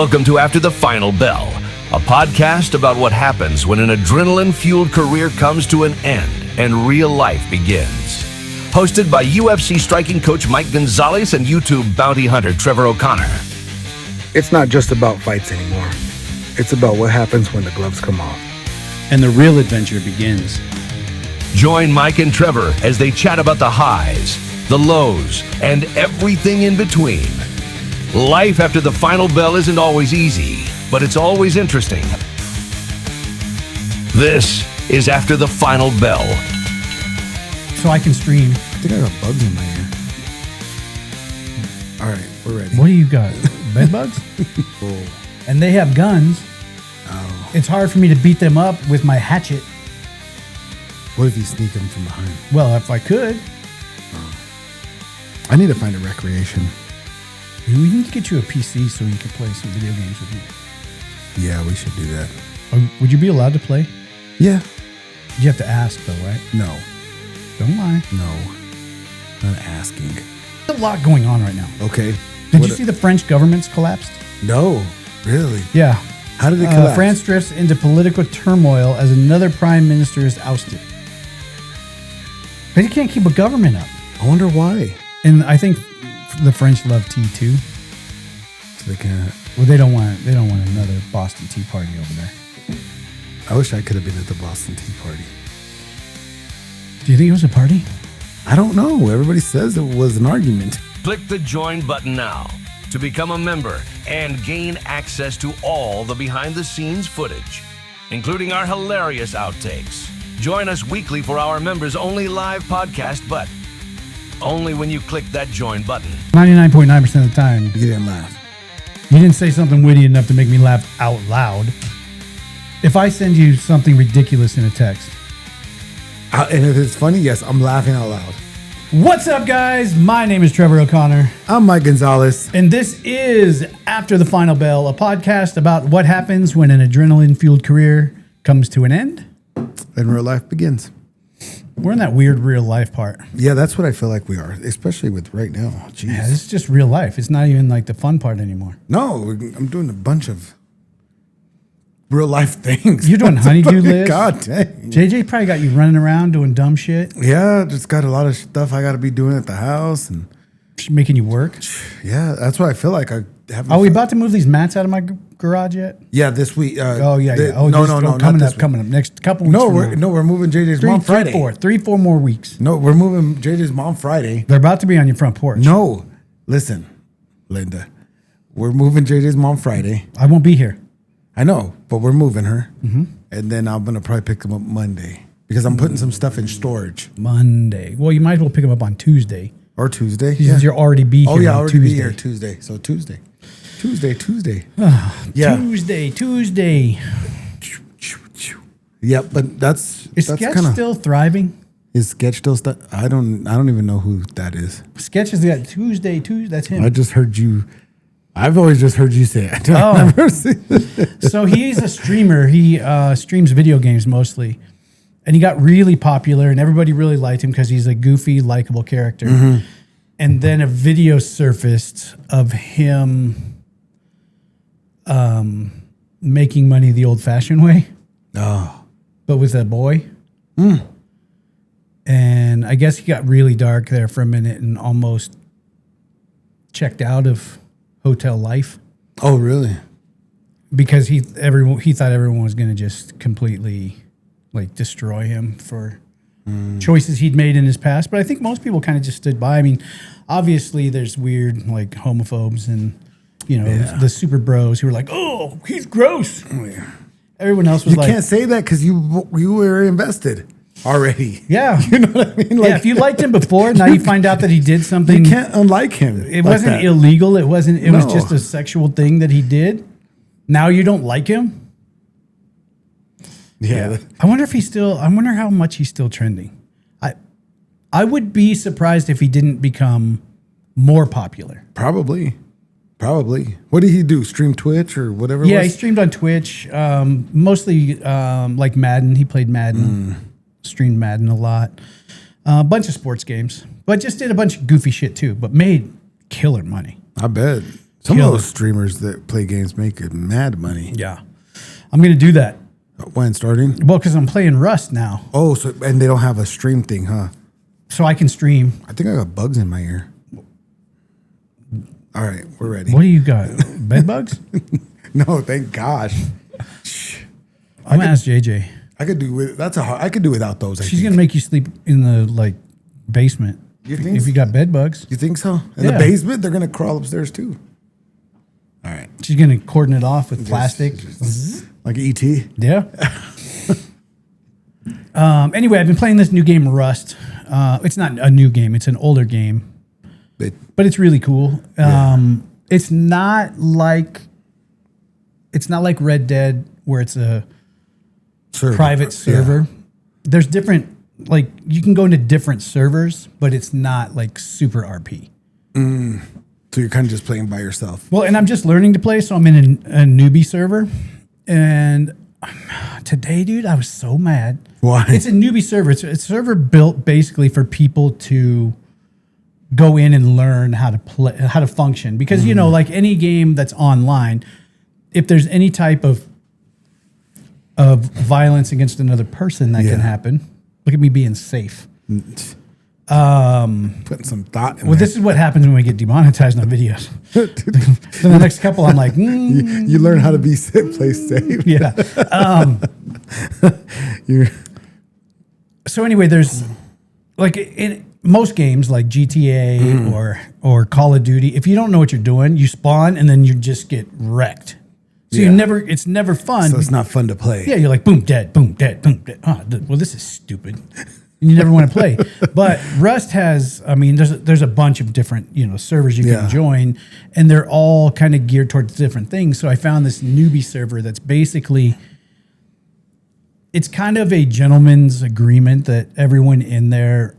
Welcome to After the Final Bell, a podcast about what happens when an adrenaline-fueled career comes to an end and real life begins. Hosted by UFC striking coach Mike Gonzales and YouTube bounty hunter Trevor O'Connor. It's not just about fights anymore. It's about what happens when the gloves come off. And the real adventure begins. Join Mike and Trevor as they chat about the highs, the lows, and everything in between. Life after the final bell isn't always easy, but it's always interesting. This is After the Final Bell. So I can stream. I think I got bugs in my ear. All right, we're ready. What do you got? Bed bugs? Oh. And they have guns. Oh. It's hard for me to beat them up with my hatchet. What if you sneak them from behind? Well, if I could. I need to find a recreation. We need to get you a PC so you can play some video games with me. Yeah, we should do that. Would you be allowed to play? Yeah. You have to ask, though, right? No. Don't lie. No. Not asking. There's a lot going on right now. Okay. Did you see the French government's collapsed? No. Really? Yeah. How did it collapse? France drifts into political turmoil as another prime minister is ousted. They can't keep a government up. I wonder why. And I think the French love tea too. So they can't. Well, they don't want another Boston Tea Party over there. I wish I could have been at the Boston Tea Party. Do you think it was a party? I don't know. Everybody says it was an argument. Click the join button now to become a member and gain access to all the behind-the-scenes footage, including our hilarious outtakes. Join us weekly for our members-only live podcast, but only when you click that join button. 99.9% of the time, You didn't laugh. you didn't say something witty enough to make me laugh out loud. If I send you something ridiculous in a text. And if it's funny, yes, I'm laughing out loud. What's up, guys? My name is Trevor O'Connor. I'm Mike Gonzales. And this is After the Final Bell, a podcast about what happens when an adrenaline-fueled career comes to an end. And real life begins. We're in that weird real life part. Yeah, that's what I feel like we are, especially with right now. Jeez. Yeah, this is just real life. It's not even like the fun part anymore. No, I'm doing a bunch of real life things. You're doing honeydew lists? God dang. JJ probably got you running around doing dumb shit. Yeah, just got a lot of stuff I got to be doing at the house. And Making you work. yeah, that's what I feel like. I haven't. Are we about to move these mats out of my garage yet? Yeah, this week. Oh, yeah, yeah. Oh, no, coming not up. Next couple weeks. No, from now. we're moving JJ's mom Friday. Three, four more weeks. No, we're moving JJ's mom Friday. They're about to be on your front porch. No, listen, Linda, we're moving JJ's mom Friday. I won't be here. I know, but we're moving her, and then I'm gonna probably pick them up Monday because I'm putting some stuff in storage. Monday. Well, you might as well pick them up on Tuesday. Or Tuesday. Since you're already be here. Oh yeah, on already Tuesday. be here Tuesday. So Tuesday. Yeah. Yeah. Tuesday. Yeah, but that's Sketch kind of still thriving? is Sketch still stuff. I don't even know who that is. Sketch has got Tuesday. That's him. I just heard you. I've always just heard you say it. Oh. I've never seen it. So he's a streamer. He streams video games mostly. And he got really popular and everybody really liked him because he's a goofy, likable character. Mm-hmm. And then a video surfaced of him making money the old-fashioned way. Oh. But with a boy. And I guess he got really dark there for a minute and almost checked out of hotel life. Oh, really? Because he thought everyone was going to just completely like destroy him for choices he'd made in his past. But I think most people kind of just stood by. I mean, obviously there's weird like homophobes and, the super bros who were like, oh, he's gross. Oh, yeah. Everyone else was You like, can't say that because you were invested already. yeah. You know what I mean? Like, Yeah, if you liked him before, now you find out that he did something. you can't unlike him. It like wasn't that. illegal. It was No. just a sexual thing that he did. Now you don't like him? Yeah. I wonder how much he's still trending. I would be surprised if he didn't become more popular. Probably. What did he do? Stream Twitch or whatever? Yeah, it he was? streamed on Twitch, mostly like Madden. He played Madden, streamed Madden a lot. A bunch of sports games, but just did a bunch of goofy shit too, but made killer money. I bet. Some Killer. of those streamers that play games make mad money. Yeah. I'm going to do that. When starting? Well, because I'm playing Rust now. Oh, so and they don't have a stream thing, huh? So I can stream. I think I got bugs in my ear. All right, we're ready. What do you got? Bed bugs? No, thank gosh. I'm going to ask JJ. I could do with I could do without those. She's going to make you sleep in the basement. You think If you got bed bugs. You think so? In Yeah. the basement, they're gonna crawl upstairs too. All right, She's going to cordon it off with plastic. like ET. Yeah. Anyway, I've been playing this new game, Rust. It's not a new game; it's an older game, but it's really cool. It's not like Red Dead, where it's a private server. Yeah. There's different, you can go into different servers, but it's not like super RP. So you're kind of just playing by yourself. Well, and I'm just learning to play, so I'm in a newbie server. And today, dude, I was so mad. Why? It's a newbie server. It's a server built basically for people to go in and learn how to play, how to function. Because, like any game that's online, if there's any type of violence against another person that can happen, look at me being safe. Putting some thought in Well, this is what happens when we get demonetized on videos. So the next couple, I'm like, you learn how to be play safe. yeah. So anyway, there's in most games like GTA or Call of Duty, if you don't know what you're doing, you spawn and then you just get wrecked. So it's never fun. So it's not fun to play. Yeah, you're like boom, dead, boom, dead, boom, dead. Oh, well, this is stupid. You never want to play. But Rust has, there's a bunch of different, servers you can join, and they're all kind of geared towards different things. So I found this newbie server that's basically, it's kind of a gentleman's agreement that everyone in there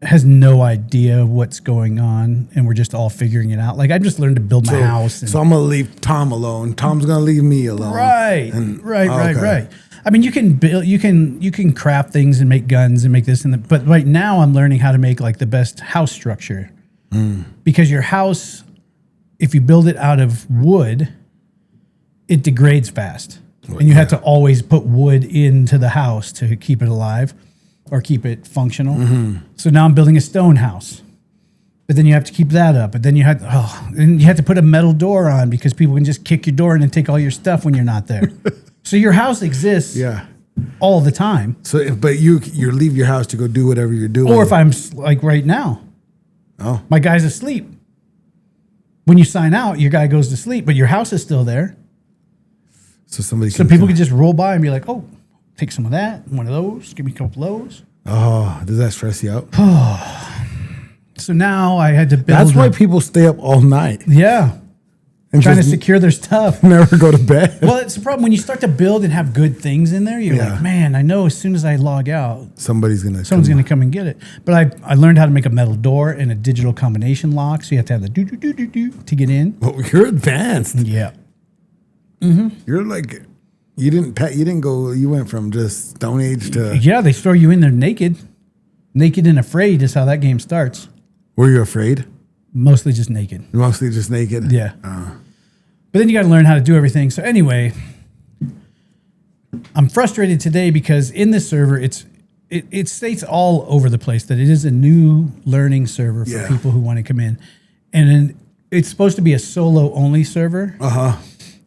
has no idea what's going on, and we're just all figuring it out. Like, I just learned to build my house. So I'm going to leave Tom alone. Tom's going to leave me alone. Right. I mean, you can build, you can craft things and make guns and make this and that. But right now, I'm learning how to make the best house structure, because your house, if you build it out of wood, it degrades fast, and you have to always put wood into the house to keep it alive or keep it functional. So now I'm building a stone house, but then you have to keep that up. But then you have to put a metal door on, because people can just kick your door in and take all your stuff when you're not there. So your house exists all the time. So, but you leave your house to go do whatever you're doing. Or if I'm like right now, my guy's asleep. When you sign out, your guy goes to sleep, but your house is still there. So people can just roll by and be like, "Oh, take some of that, one of those, give me a couple of those." Oh, does that stress you out? So now I had to build. That's why people stay up all night. Yeah. And trying to secure their stuff. Never go to bed. Well, it's a problem when you start to build and have good things in there. You're like, man, I know as soon as I log out, someone's going to come and get it. But I learned how to make a metal door and a digital combination lock. So you have to have the do to get in. Well, you're advanced. Yeah. You're like, you went from just Stone Age to. Yeah, they throw you in there naked. Naked and afraid is how that game starts. Were you afraid? Mostly just naked. Mostly just naked? Yeah. But then you got to learn how to do everything. So anyway, I'm frustrated today because in this server, it states all over the place that it is a new learning server for people who want to come in. And then it's supposed to be a solo only server.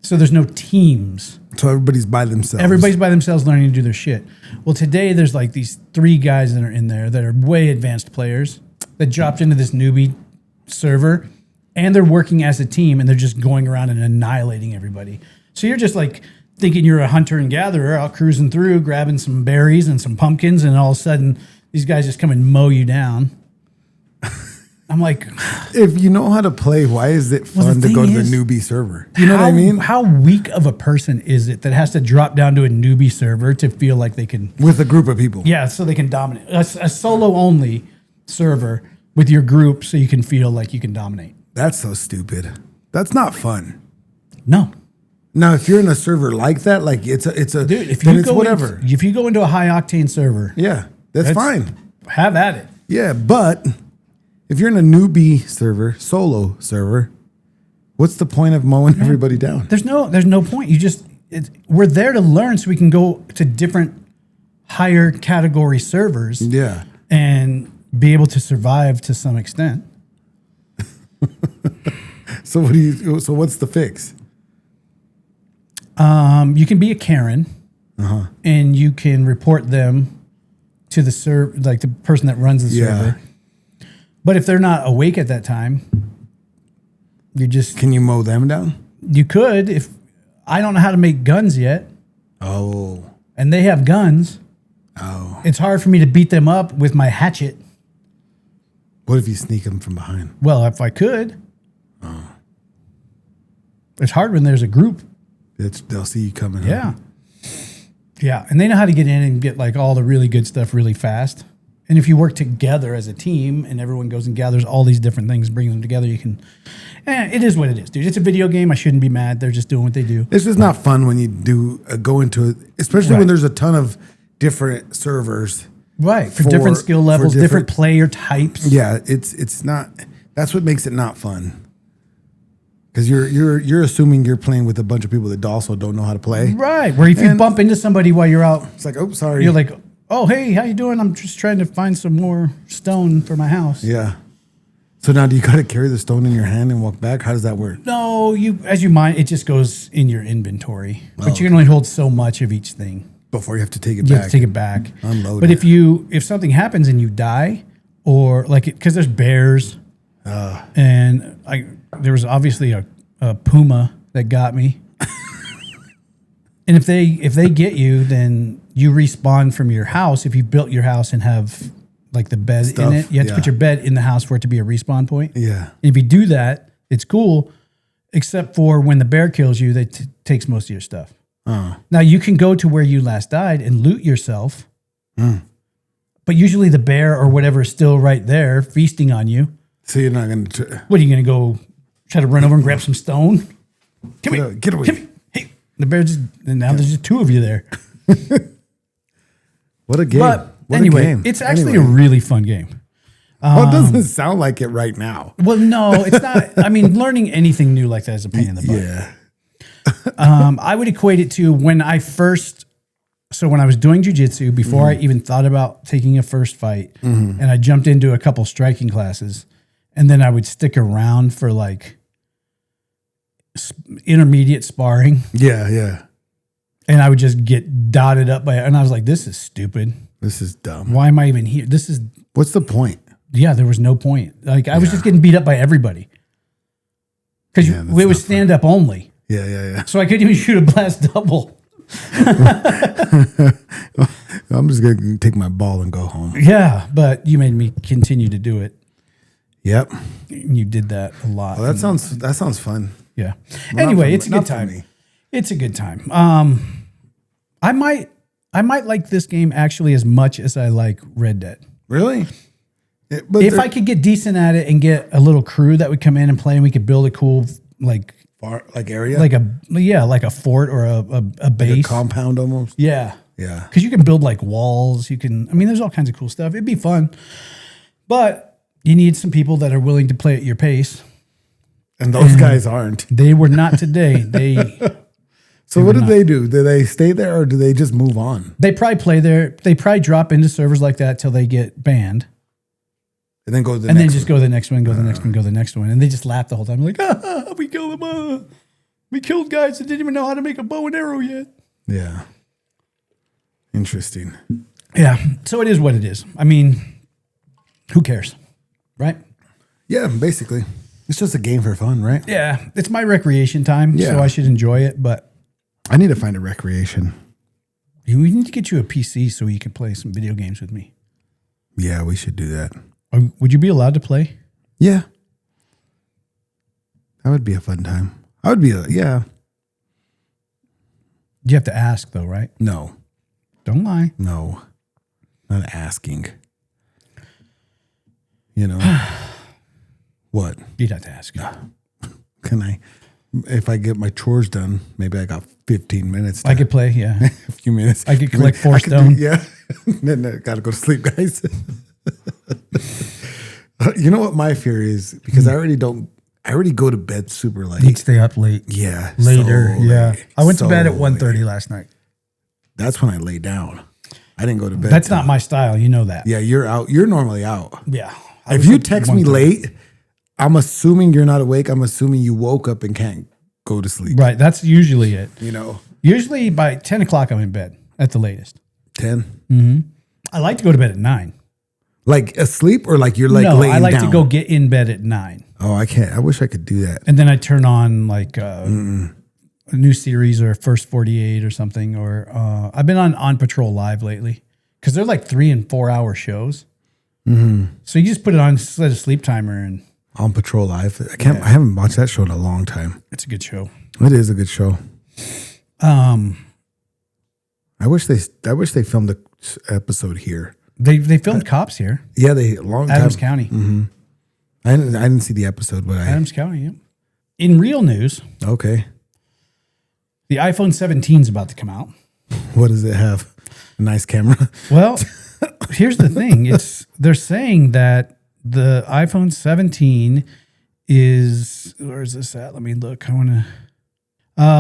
So there's no teams. So everybody's by themselves. Everybody's by themselves learning to do their shit. Well, today there's these 3 guys that are in there that are way advanced players that dropped into this newbie server, and they're working as a team, and they're just going around and annihilating everybody. So you're just thinking you're a hunter and gatherer out cruising through, grabbing some berries and some pumpkins, and all of a sudden these guys just come and mow you down. I'm like, if you know how to play, why is it fun to go to the newbie server? You know what I mean? How weak of a person is it that has to drop down to a newbie server to feel like they can... With a group of people. Yeah, so they can dominate. A solo-only server with your group so you can feel like you can dominate. That's so stupid. That's not fun. No. Now, if you're in a server like that, it's a dude. If then you it's go whatever. if you go into a high octane server, that's fine. Have at it. Yeah, but if you're in a newbie server, solo server, What's the point of mowing everybody down? There's no point. We're there to learn so we can go to different higher category servers. Yeah. And be able to survive to some extent. So what's the fix? You can be a Karen, and you can report them to the like the person that runs the server. But if they're not awake at that time, Can you mow them down? You could. If I don't know how to make guns yet. Oh. And they have guns. Oh. It's hard for me to beat them up with my hatchet. What if you sneak them from behind? Well, if I could. Oh. It's hard when there's a group. They'll see you coming. Yeah. Yeah. And they know how to get in and get like all the really good stuff really fast. And if you work together as a team and everyone goes and gathers all these different things, brings them together, you can. It is what it is, dude. It's a video game. I shouldn't be mad. They're just doing what they do. It's just not fun when you do go into it, especially when there's a ton of different servers. Right. For different skill levels, different player types. Yeah. It's not. That's what makes it not fun. Because you're assuming you're playing with a bunch of people that also don't know how to play. Right. Where if you bump into somebody while you're out, it's like, oh, sorry. You're like, oh, hey, how you doing? I'm just trying to find some more stone for my house. Yeah. So now do you got to carry the stone in your hand and walk back? How does that work? No, as you mine, it just goes in your inventory. But you can only hold so much of each thing. Before you have to take it back. You have to take it back. Unload but it. if something happens and you die, or like, because there's bears, and there was obviously a puma that got me. And if they get you, then you respawn from your house. If you built your house and have like the bed in it, you have to put your bed in the house for it to be a respawn point. Yeah. And if you do that, it's cool, except for when the bear kills you, that takes most of your stuff. Now you can go to where you last died and loot yourself, but usually the bear or whatever is still right there feasting on you. So you're not going to... What, are you going to go try to run over and grab some stone? Come here. Get away. Come here. Hey, the bear there's just two of you there. What a game. But what anyway, a game. It's actually a really fun game. Well, it doesn't sound like it right now. Well, no, it's not. I mean, learning anything new like that is a pain in the butt. Yeah. I would equate it to when I was doing jiu-jitsu, before I even thought about taking a first fight, and I jumped into a couple striking classes, and then I would stick around for like intermediate sparring. Yeah, yeah. And I would just get dotted up by it. And I was like, this is stupid. This is dumb. Why am I even here? What's the point? Yeah, there was no point. Like, I was just getting beat up by everybody. Because it was stand up only. Yeah. So I couldn't even shoot a blast double. I'm just going to take my ball and go home. Yeah, but you made me continue to do it. Yep. And you did that a lot. Well, that sounds fun. Yeah. Well, anyway, it's a good not for time. me. It's a good time. I might like this game actually as much as I like Red Dead. Really? If I could get decent at it and get a little crew that would come in and play, and we could build a cool area, like a fort or a base, like a compound almost. Yeah. Because you can build like walls. There's all kinds of cool stuff. It'd be fun, but you need some people that are willing to play at your pace. And those guys aren't. They were not today. So what do they do? Do they stay there or do they just move on? They probably play there. They probably drop into servers like that till they get banned. And then go to the and next then just go to the next one, go to the next one, go to the next one. And they just laugh the whole time. Like, we killed them. We killed guys that didn't even know how to make a bow and arrow yet. Yeah. Interesting. Yeah. So it is what it is. I mean, who cares? Right? Yeah, basically. It's just a game for fun, right? Yeah. It's my recreation time, so I should enjoy it. But I need to find a recreation. We need to get you a PC so you can play some video games with me. Yeah, we should do that. Would you be allowed to play? Yeah. That would be a fun time. I would be, yeah. You have to ask, though, right? No. Don't lie. No. Not asking. You know. What? You'd have to ask. Can I, if I get my chores done, maybe I got 15 minutes. I could play, yeah. A few minutes. I could collect 4 stone. Yeah. Then got to go to sleep, guys. You know what my fear is? Because I already don't, I already go to bed super late. You'd stay up late. Yeah. Later. so Yeah. late, I went to so bed at late. 1:30 last night. That's when I lay down. I didn't go to bed. That's not my style. You know that. Yeah, you're out. You're normally out. Yeah. If you text me late, I'm assuming you're not awake. I'm assuming you woke up and can't go to sleep. Right. That's usually it. You know, Usually by 10 o'clock, I'm in bed at the latest. 10. I like to go to bed at 9. Like asleep or like you're like No, laying I like down? to go get in bed at 9. Oh, I can't. I wish I could do that. And then I turn on like a new series or First 48 or something. Or I've been on Patrol Live lately because they're like 3 and 4 hour shows. So you just put it on, set a sleep timer, and On Patrol Live. I can't. I haven't watched that show in a long time. it's a good show. It is a good show. I wish they filmed the episode here. They filmed Cops here, Yeah, they long Adams time. County. I didn't see the episode, but Adams County, yeah. In real news, okay. the iPhone 17 is about to come out. What does it have? A nice camera. Well, here's the thing. They're saying that the iPhone 17 is, where is this at? Let me look. I want to,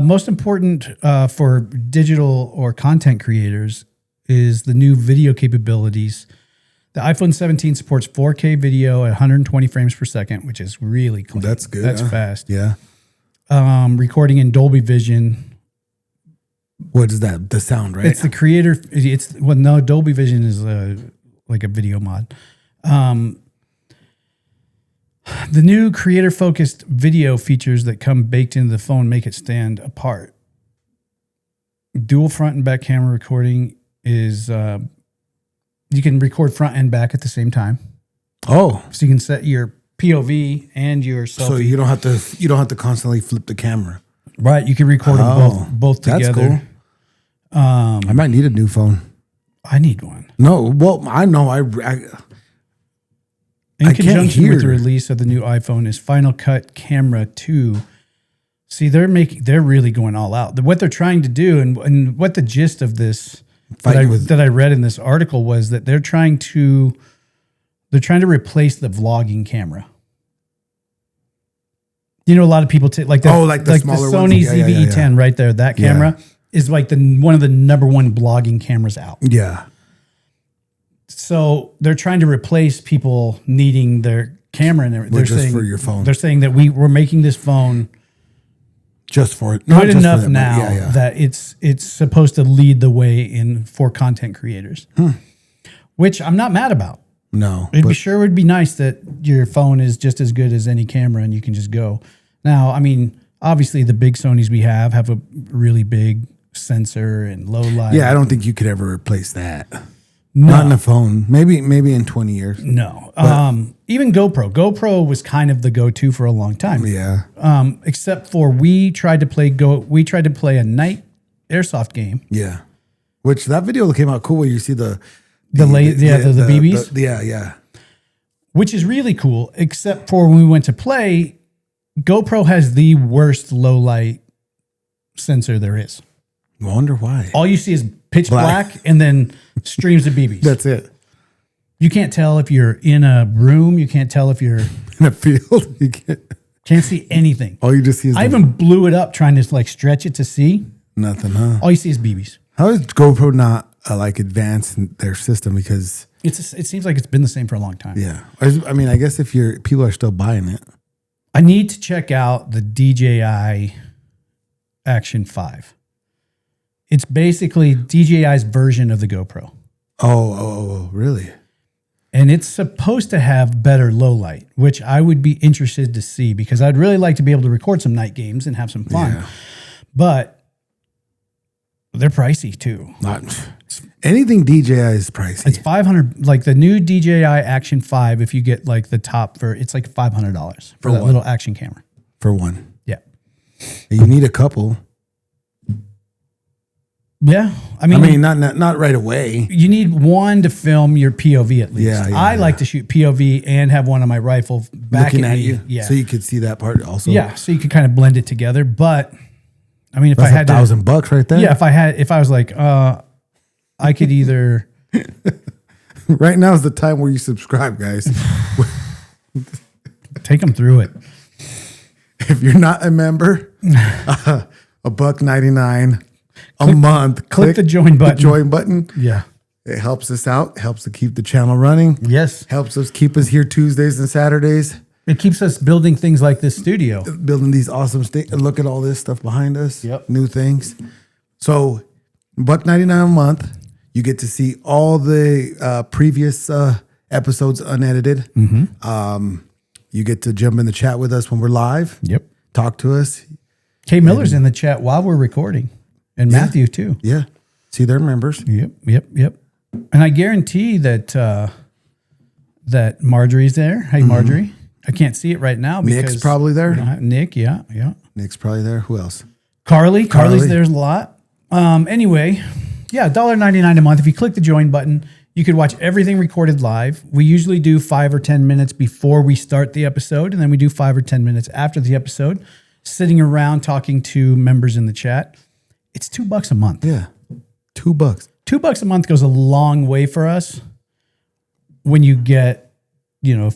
most important for digital or content creators is the new video capabilities. The iPhone 17 supports 4K video at 120 frames per second, which is really clean. That's good. That's fast. Yeah. Recording in Dolby Vision. What is that? The sound, right? It's the creator. No, Dolby Vision is like a video mod. The new creator-focused video features that come baked into the phone make it stand apart. Dual front and back camera recording is you can record front and back at the same time. Oh, So you can set your POV and your selfie. so you don't have to constantly flip the camera. Right, you can record them both together. That's cool. I might need a new phone. I need one. No, well, I know. In I can't conjunction with the hear. release of the new iPhone is Final Cut Camera 2. See, they're really going all out. What they're trying to do, and what the gist of this that I read in this article was that they're trying to replace the vlogging camera. You know, a lot of people take like the smaller Sony ones. Yeah, ZV-E10 right there. That camera is like one of the number one blogging cameras out. Yeah. So they're trying to replace people needing their camera and everything. They're just saying, for your phone. They're saying that we're making this phone Just for it. good enough now that it's supposed to lead the way for content creators, which I'm not mad about. No. It would be nice that your phone is just as good as any camera and you can just go. Now, I mean, obviously the big Sonys we have a really big sensor and low light. Yeah, I don't think you could ever replace that. No. Not in a phone. Maybe in 20 years. No. Even GoPro. GoPro was kind of the go-to for a long time. Yeah. Except for we tried to play a night airsoft game. Yeah. Which that video came out cool where you see the BBs. Yeah. Which is really cool, except for when we went to play, GoPro has the worst low light sensor there is. I wonder why. All you see is pitch black and then streams of BBs. That's it. You can't tell if you're in a room. You can't tell if you're In a field, you can't see anything. all you just see is I even blew it up trying to like stretch it to see. nothing, huh? All you see is BBs. How is GoPro not like advanced in their system? Because It seems like it's been the same for a long time. yeah, I mean, I guess if people are still buying it. I need to check out the DJI Action 5. It's basically DJI's version of the GoPro. Oh, really? And it's supposed to have better low light, which I would be interested to see because I'd really like to be able to record some night games and have some fun. Yeah. But they're pricey too. Anything DJI is pricey. It's $500, like the new DJI Action 5. If you get like the top it's like $500 for that what? little action camera. For one. Yeah. You need a couple. Yeah. I mean, not right away. You need one to film your POV at least. Yeah, I like to shoot POV and have one on my rifle back Looking at at me. you. Yeah. So you could see that part also. Yeah. So you could kind of blend it together. But I mean, if That's I had $1,000 right there. yeah, if I was like, I could either Right now is the time where you subscribe, guys. take them through it. if you're not a member, $1.99 a month. Click the join button. The join button. Yeah. It helps us out. Helps to keep the channel running. Yes. Helps us keep us here Tuesdays and Saturdays. It keeps us building things like this studio. Building these awesome things. Look at all this stuff behind us. Yep. New things. So $1.99 a month. You get to see all the previous episodes unedited. You get to jump in the chat with us when we're live. Yep. Talk to us. Kay Miller's in the chat while we're recording. And Matthew too. Yeah. See, they're members. Yep. And I guarantee that that Marjorie's there. Hey, Marjorie. I can't see it right now because Nick's probably there. we don't have- Nick, yeah. Nick's probably there. Who else? Carly's there's a lot. Anyway, yeah, $1.99 a month. If you click the join button, you could watch everything recorded live. We usually do 5 or 10 minutes before we start the episode, and then we do 5 or 10 minutes after the episode, sitting around talking to members in the chat. It's $2 a month. Yeah. $2. $2 a month goes a long way for us when you get, Yeah.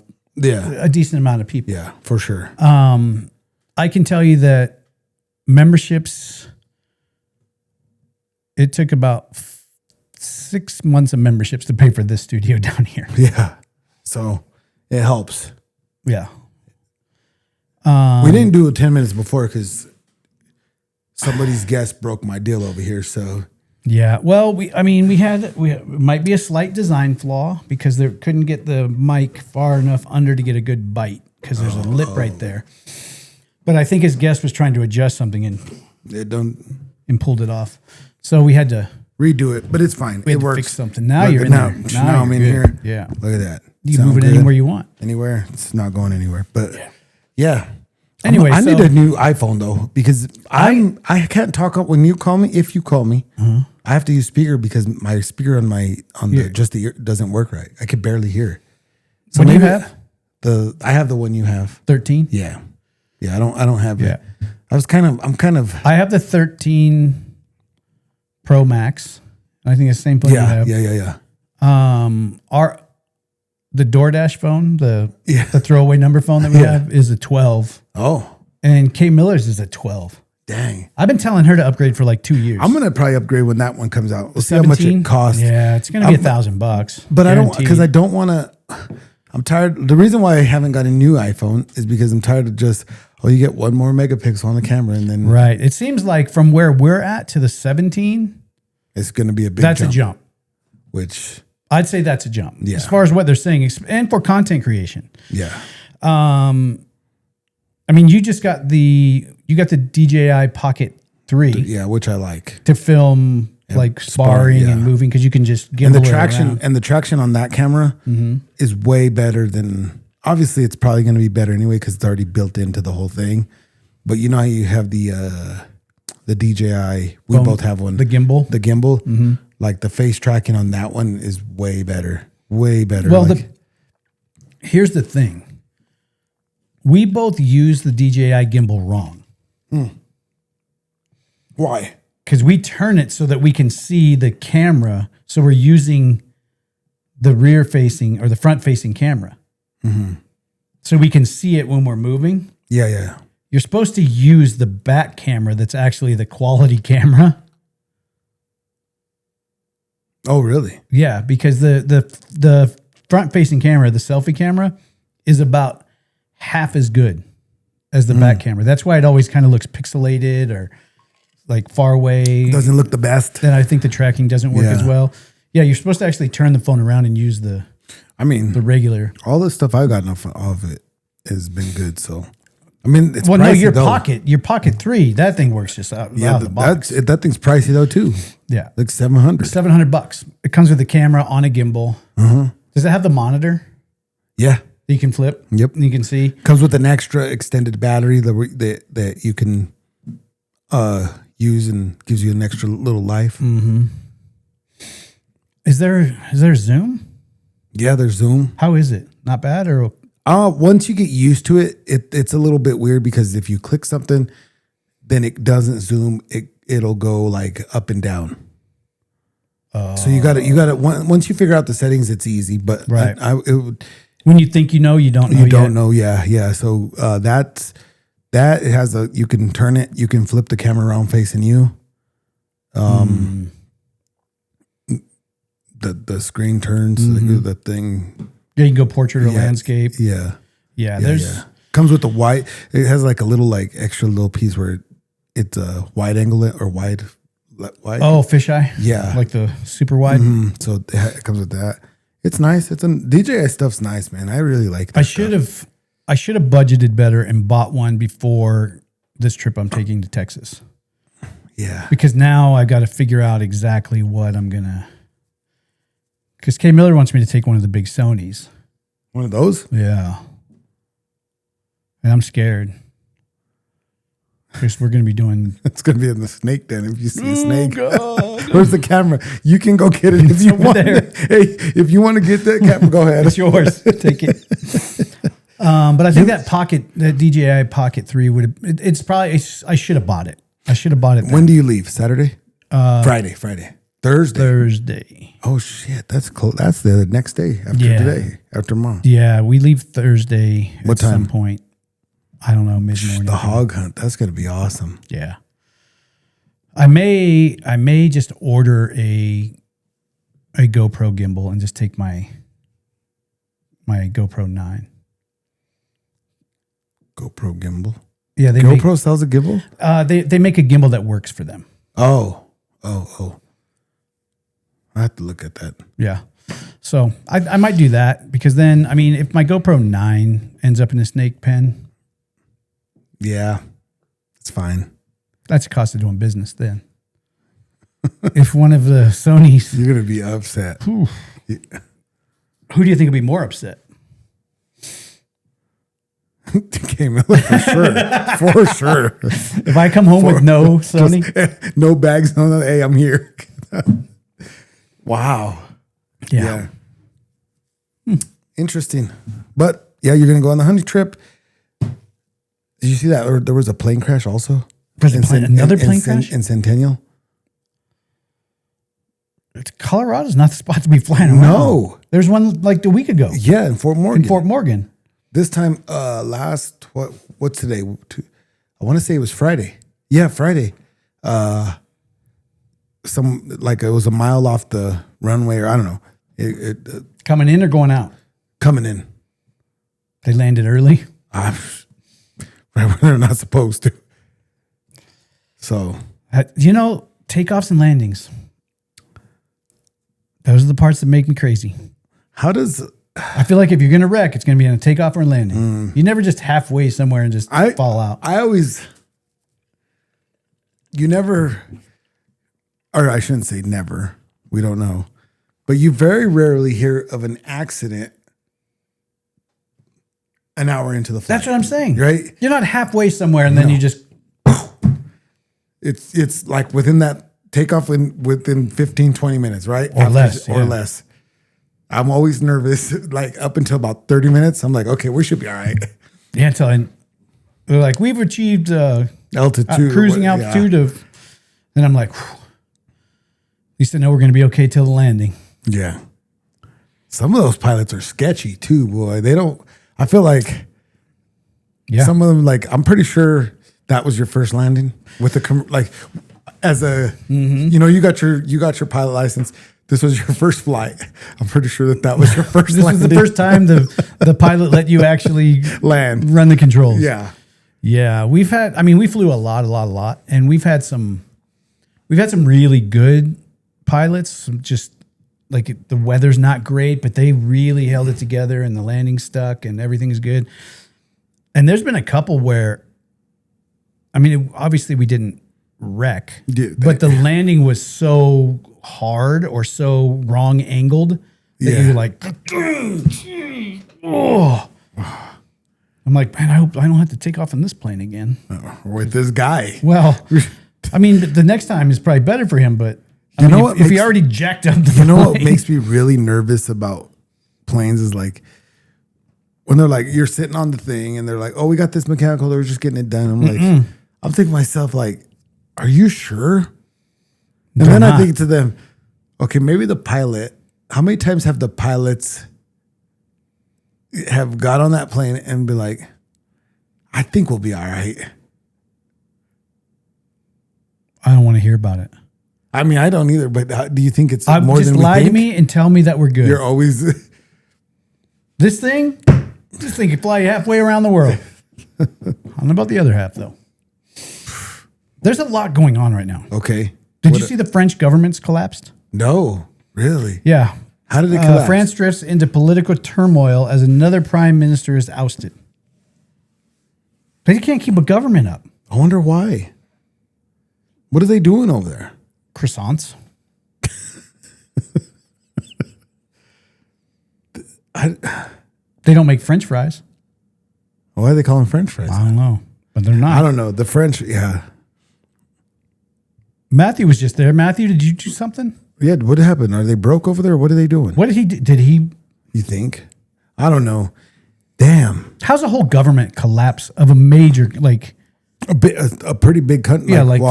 a decent amount of people. Yeah, for sure. I can tell you that memberships, it took about 6 months of memberships to pay for this studio down here. Yeah. So it helps. Yeah. We didn't do it 10 minutes before because somebody's guest broke my deal over here. So Yeah. Well, we it might be a slight design flaw because they couldn't get the mic far enough under to get a good bite because there's a lip right there. But I think his guest was trying to adjust something and pulled it off. So we had to redo it, but it's fine. We had It to works. fix something. Now Look, you're in there. Now I'm in you're here. good. Yeah. Look at that. You can Sound move it good? anywhere you want. Anywhere. It's not going anywhere. But yeah. Anyway, I need so- a new iPhone though because I can't talk up when you call me. If you call me, I have to use speaker because my speaker on the ear doesn't work right. I could barely hear. So What do you maybe have? I have the one you have. 13? Yeah. Yeah. I don't have Yeah. it. I'm kind of. I have the 13 Pro Max. I think it's the same phone you have. Yeah. The DoorDash phone, the throwaway number phone that we have is a 12. Oh, And Kay Miller's is a 12. dang. I've been telling her to upgrade for like 2 years. I'm going to probably upgrade when that one comes out. We'll see how much it costs. Yeah, it's going to be $1,000. But I don't, guaranteed. because I don't want to, I'm tired. The reason why I haven't got a new iPhone is because I'm tired of just, you get one more megapixel on the camera and then Right. It seems like from where we're at to the 17, it's going to be a big that's a jump. Which, I'd say that's a jump. Yeah. As far as what they're saying, and for content creation. yeah. I mean, you got the DJI Pocket 3 Yeah, which I like. to film like sparring yeah. and moving because you can just gimbal And the it traction around. and the traction on that camera is way better than, obviously it's probably going to be better anyway because it's already built into the whole thing. But you know how you have the DJI, we both have one. The gimbal? The gimbal. Like the face tracking on that one is way better. Way better. Well, like, here's the thing. We both use the DJI gimbal wrong. why? Because we turn it so that we can see the camera. So we're using the rear facing or the front facing camera. So we can see it when we're moving. Yeah. You're supposed to use the back camera that's actually the quality camera. Oh, really? Yeah, because the front facing camera, the selfie camera, is about half as good as the back camera. That's why it always kind of looks pixelated or like far away. Doesn't look the best. Then I think the tracking doesn't work as well. Yeah, you're supposed to actually turn the phone around and use the regular. All the stuff I've gotten off of it has been good. So, I mean, it's Well, pricey, no, your though. Pocket 3, that thing works just out of the box. that thing's pricey though too. Yeah, Like $700. $700. It comes with the camera on a gimbal. Does it have the monitor Yeah. that you can flip? Yep. And you can see. Comes with an extra extended battery that you can use and gives you an extra little life. Is there Zoom? Yeah, there's Zoom. How is it? Not bad or Once you get used to it, it's a little bit weird because if you click something, then it doesn't zoom. It'll go like up and down. So you got to once you figure out the settings, it's easy. But Right. it would, when you think you know, you don't know. you don't know. Yeah. So That it has you can turn it, you can flip the camera around facing you. The screen turns, the thing. Yeah, you can go portrait or landscape. Yeah. There's comes with the wide. It has like a little like extra little piece where it's a wide angle or wide. Oh, fisheye. Yeah, like the super wide. So it comes with that. It's nice. It's DJI stuff's nice, man. I really like. I should have budgeted better and bought one before this trip I'm taking to Texas. Yeah, because now I got to figure out exactly what I'm gonna. Because Kay Miller wants me to take one of the big Sonys. One of those? Yeah. And I'm scared. Because we're going to be doing... It's going to be in the snake den if you see a snake. God. Where's the camera? You can go get it if you want. Hey, if you want to get that camera, go ahead. It's yours. Take it. But I think that DJI Pocket 3 would have... It's probably... I should have bought it. When do you leave? Saturday? Friday. Thursday. Oh shit, that's close. That's the next day after today, after tomorrow. Yeah, we leave Thursday what time? Some point. I don't know, mid-morning. The hog hunt. That's gonna be awesome. Yeah. I may just order a GoPro gimbal and just take my GoPro 9. GoPro gimbal. Yeah, GoPro sells a gimbal. They make a gimbal that works for them. Oh. I have to look at that. Yeah. So I might do that because then, I mean, if my GoPro 9 ends up in a snake pen. Yeah, it's fine. That's the cost of doing business then. If one of the Sonys. You're going to be upset. Yeah. Who do you think would be more upset? Came for sure. For sure. If I come home with no Sony. No bags. No, hey, I'm here. Wow. Yeah. Interesting. But yeah, you're going to go on the hunting trip. Did you see that? Or there was a plane crash also? Another plane crash? In Centennial? Colorado's not the spot to be flying around. No. There's one like a week ago. Yeah, in Fort Morgan. This time, what's today? I want to say it was Friday. Yeah, Friday. It was a mile off the runway, or I don't know. Coming in or going out? Coming in. They landed early? They're not supposed to. So. Takeoffs and landings. Those are the parts that make me crazy. I feel like if you're going to wreck, it's going to be on a takeoff or a landing. You never just halfway somewhere and just fall out. Or I shouldn't say never. We don't know. But you very rarely hear of an accident an hour into the flight. That's what I'm saying. Right? You're not halfway somewhere and then you just... It's like within that takeoff within 15, 20 minutes, right? Or less. I'm always nervous, like up until about 30 minutes. I'm like, okay, we should be all right. Yeah, they're like, we've achieved altitude, cruising altitude of... And I'm like, whew. At least I know we're going to be okay till the landing. Yeah. Some of those pilots are sketchy too, boy. They don't... I feel like some of them, like, I'm pretty sure that was your first landing with you got your pilot license. This was your first flight. I'm pretty sure that was your first This was the first time the pilot let you actually run the controls. Yeah. Yeah. we flew a lot. And we've had some really good pilots, just like the weather's not great, but they really held it together and the landing stuck and everything's good. And there's been a couple where, obviously we didn't wreck, but the landing was so hard or so wrong angled that you're like, oh. I'm like, man, I hope I don't have to take off on this plane again. With this guy. Well, the next time is probably better for him, but if he already jacked up the plane. What makes me really nervous about planes is like when they're like, you're sitting on the thing and they're like, oh, we got this mechanical, they're just getting it done. I'm like, I'm thinking to myself, like, are you sure? And then I think to them, okay, maybe the pilot, how many times have the pilots have got on that plane and be like, I think we'll be all right. I don't want to hear about it. I mean, I don't either, but do you think it's more just than we lie think? to me and tell me that we're good. You're always... This thing could fly halfway around the world. I don't know about the other half, though. There's a lot going on right now. Okay. Did you see the French government's collapsed? No, really? Yeah. How did it collapse? France drifts into political turmoil as another prime minister is ousted. They can't keep a government up. I wonder why. What are they doing over there? Croissants. They don't make French fries. Why are they calling French fries? I don't know, but they're not. I don't know. The French, yeah. Matthew was just there. Matthew, did you do something? Yeah, what happened? Are they broke over there? What are they doing? What did he do? Did he? You think? I don't know. Damn. How's a whole government collapse of a major, like... A pretty big country. Yeah, like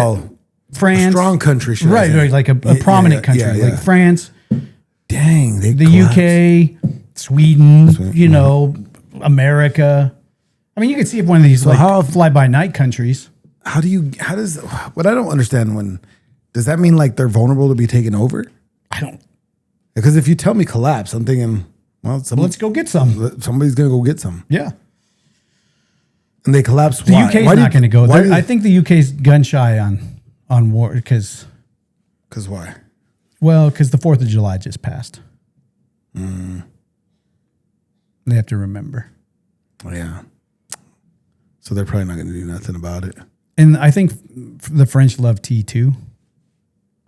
France. A strong country, should I say. Right, like a prominent country. Like France. Dang, The UK, Sweden, you know, America. I mean, you could see if one of these fly-by-night countries. What I don't understand does that mean like they're vulnerable to be taken over? I don't. Because if you tell me collapse, I'm thinking, well, Let's go get some. somebody's going to go get some. Yeah. And they collapse. The UK's not going to go. I think the UK's gun shy on war because why? Well, because the 4th of July just passed. They have to remember. Oh, yeah. So they're probably not going to do nothing about it. And I think the French love tea too.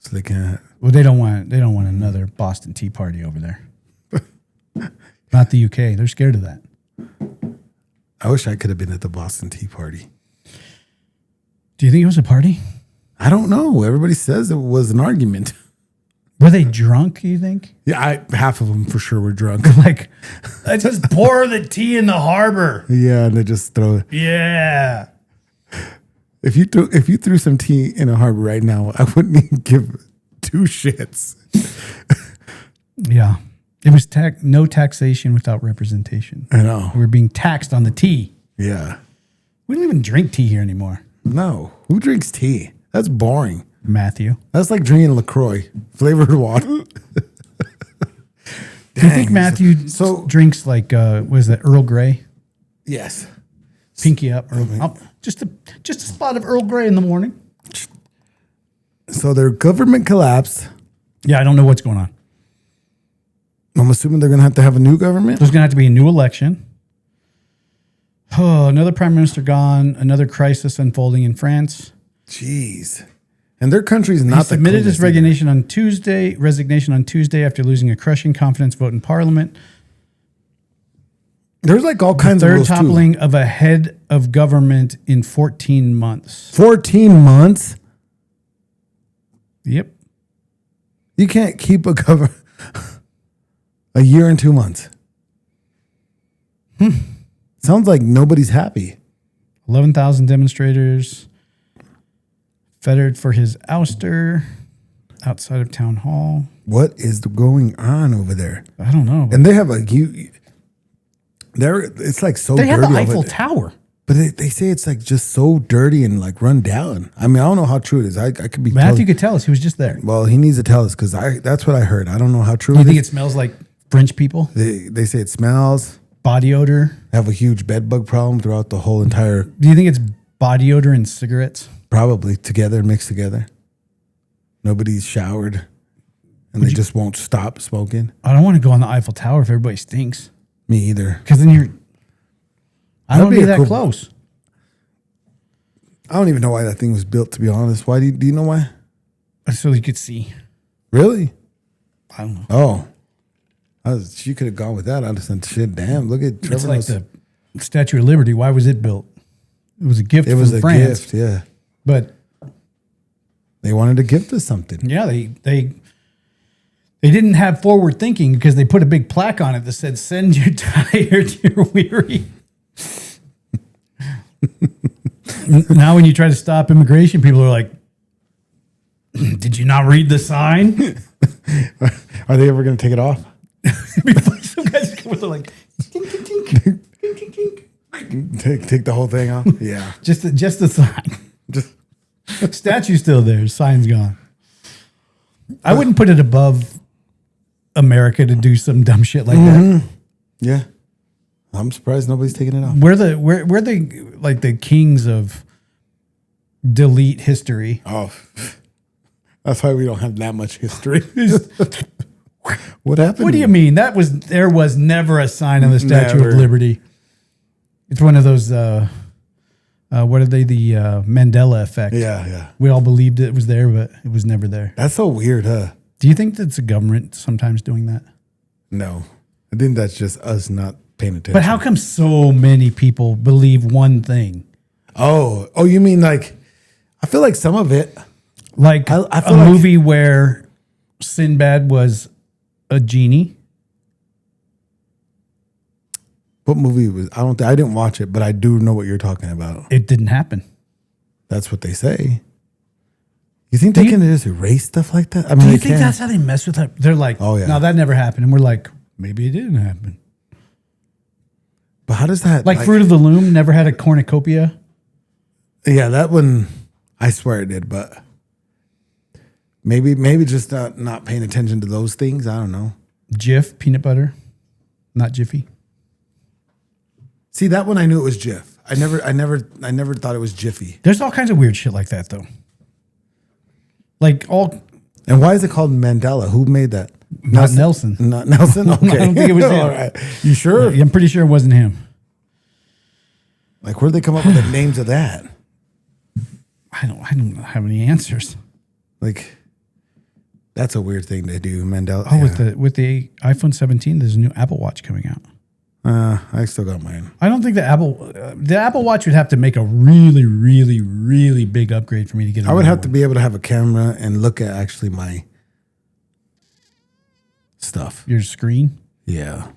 So they can't. Well, they don't want another Boston Tea Party over there. Not the UK. They're scared of that. I wish I could have been at the Boston Tea Party. Do you think it was a party? I don't know. Everybody says it was an argument. Were they drunk, you think? Yeah, half of them for sure were drunk. Like, let's just pour the tea in the harbor. Yeah, and they just throw it. Yeah. If you threw some tea in a harbor right now, I wouldn't even give two shits. Yeah. It was no taxation without representation. I know. We're being taxed on the tea. Yeah. We don't even drink tea here anymore. No. Who drinks tea? That's boring. Matthew. That's like drinking LaCroix, flavored water. Do you think Matthew drinks like, what is that, Earl Grey? Yes. Pinky up. Just a spot of Earl Grey in the morning. So their government collapsed. Yeah, I don't know what's going on. I'm assuming they're going to have a new government? There's going to have to be a new election. Oh, another prime minister gone. Another crisis unfolding in France. Jeez. And their country's not he submitted his resignation on Tuesday after losing a crushing confidence vote in parliament. There's like all kinds of third toppling of a head of government in 14 months. 14 months? Yep. You can't keep a government a year and 2 months. Sounds like nobody's happy. 11,000 demonstrators fettered for his ouster outside of town hall. What is going on over there? I don't know. And they have it's like so dirty. They have the Eiffel Tower. But they say it's like just so dirty and like run down. I mean, I don't know how true it is. I could be. Matthew could tell us. He was just there. Well, he needs to tell us because that's what I heard. I don't know how true you it think is. It smells like French people? They say it smells. Body odor. Have a huge bed bug problem throughout the whole entire. Do you think it's body odor and cigarettes? Probably together, mixed together. Nobody's showered, and they just won't stop smoking. I don't want to go on the Eiffel Tower if everybody stinks. Me either. Because then I don't be that close. I don't even know why that thing was built, to be honest. Why do you know why? So you could see. Really? I don't know. Oh. She could have gone with that. I'd have said, shit, damn, look at Trevor. It's like the Statue of Liberty. Why was it built? It was a gift from France. It was a France. gift, yeah. But they wanted to gift us something. Yeah, they didn't have forward thinking because they put a big plaque on it that said, "Send your tired, you're weary." Now when you try to stop immigration, people are like, "Did you not read the sign?" Are they ever going to take it off? Some guys come with like, tink, tink, tink, tink, tink, tink. Take the whole thing off. Yeah. Just the sign. Just Statue's still there. Sign's gone. I wouldn't put it above America to do some dumb shit like that. yeah. I'm surprised nobody's taking it off. We're the like the kings of delete history. Oh, that's why we don't have that much history. What happened? What do you mean? There was never a sign on the Statue Never. of Liberty. It's one of those. What are they? The Mandela effect. Yeah. We all believed it was there, but it was never there. That's so weird, huh? Do you think that's the government sometimes doing that? No. I think that's just us not paying attention. But how come so many people believe one thing? Oh, you mean like, I feel like some of it. Like I feel a like- movie where Sinbad was a genie. What movie was? I didn't watch it, but I do know what you're talking about. It didn't happen. That's what they say. You think they can just erase stuff like that? I mean, Do you they think can. that's how they mess with it? They're like, Oh, yeah. no, that never happened. And we're like, maybe it didn't happen. But how does that? Like Fruit of the Loom never had a cornucopia. Yeah, that one. I swear it did, but maybe just not paying attention to those things. I don't know. Jif, peanut butter, not Jiffy. See, that one I knew it was Jif. I never thought it was Jiffy. There's all kinds of weird shit like that, though. Like all, And why is it called Mandela? Who made that? not Nelson. Not Nelson. Okay, I don't think it was him. All right. You sure? I'm pretty sure it wasn't him. Like, where'd they come up with the names of that? I don't have any answers. Like, that's a weird thing to do, Mandela. Oh, with the iPhone 17, there's a new Apple Watch coming out. I still got mine. I don't think the Apple Watch would have to make a really, really, really big upgrade for me to get. I would have to be able to have a camera and look at actually my stuff. Your screen. Yeah.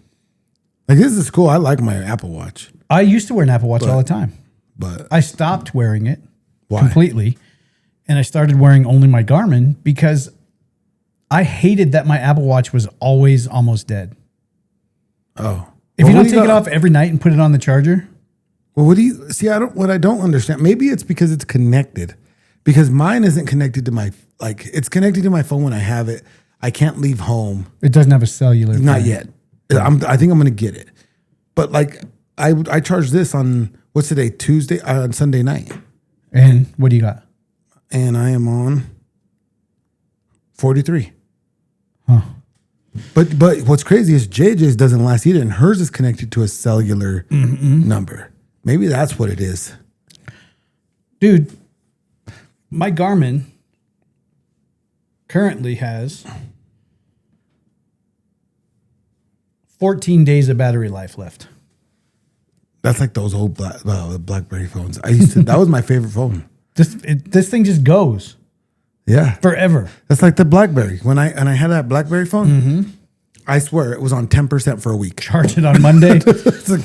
Like, this is cool. I like my Apple Watch, I used to wear an Apple Watch all the time. but I stopped wearing it Why? completely, and I started wearing only my Garmin because I hated that my Apple Watch was always almost dead. oh. If Well, you what don't do take it got- off every night and put it on the charger, Well, what do you see? What I don't understand. Maybe it's because it's connected. Because mine isn't connected to my it's connected to my phone when I have it. I can't leave home. it doesn't have a cellular. Not thing. yet. I think I'm gonna get it. But like I charged this on what's today? Tuesday on Sunday night. And what do you got? And I am on 43. Huh. But what's crazy is JJ's doesn't last either, and hers is connected to a cellular number. Maybe that's what it is. Dude, my Garmin currently has 14 days of battery life left. That's like those old BlackBerry phones. That was my favorite phone. This thing just goes Yeah, forever. that's like the BlackBerry. When I had that BlackBerry phone, I swear it was on 10% for a week. Charge it on Monday. It's like,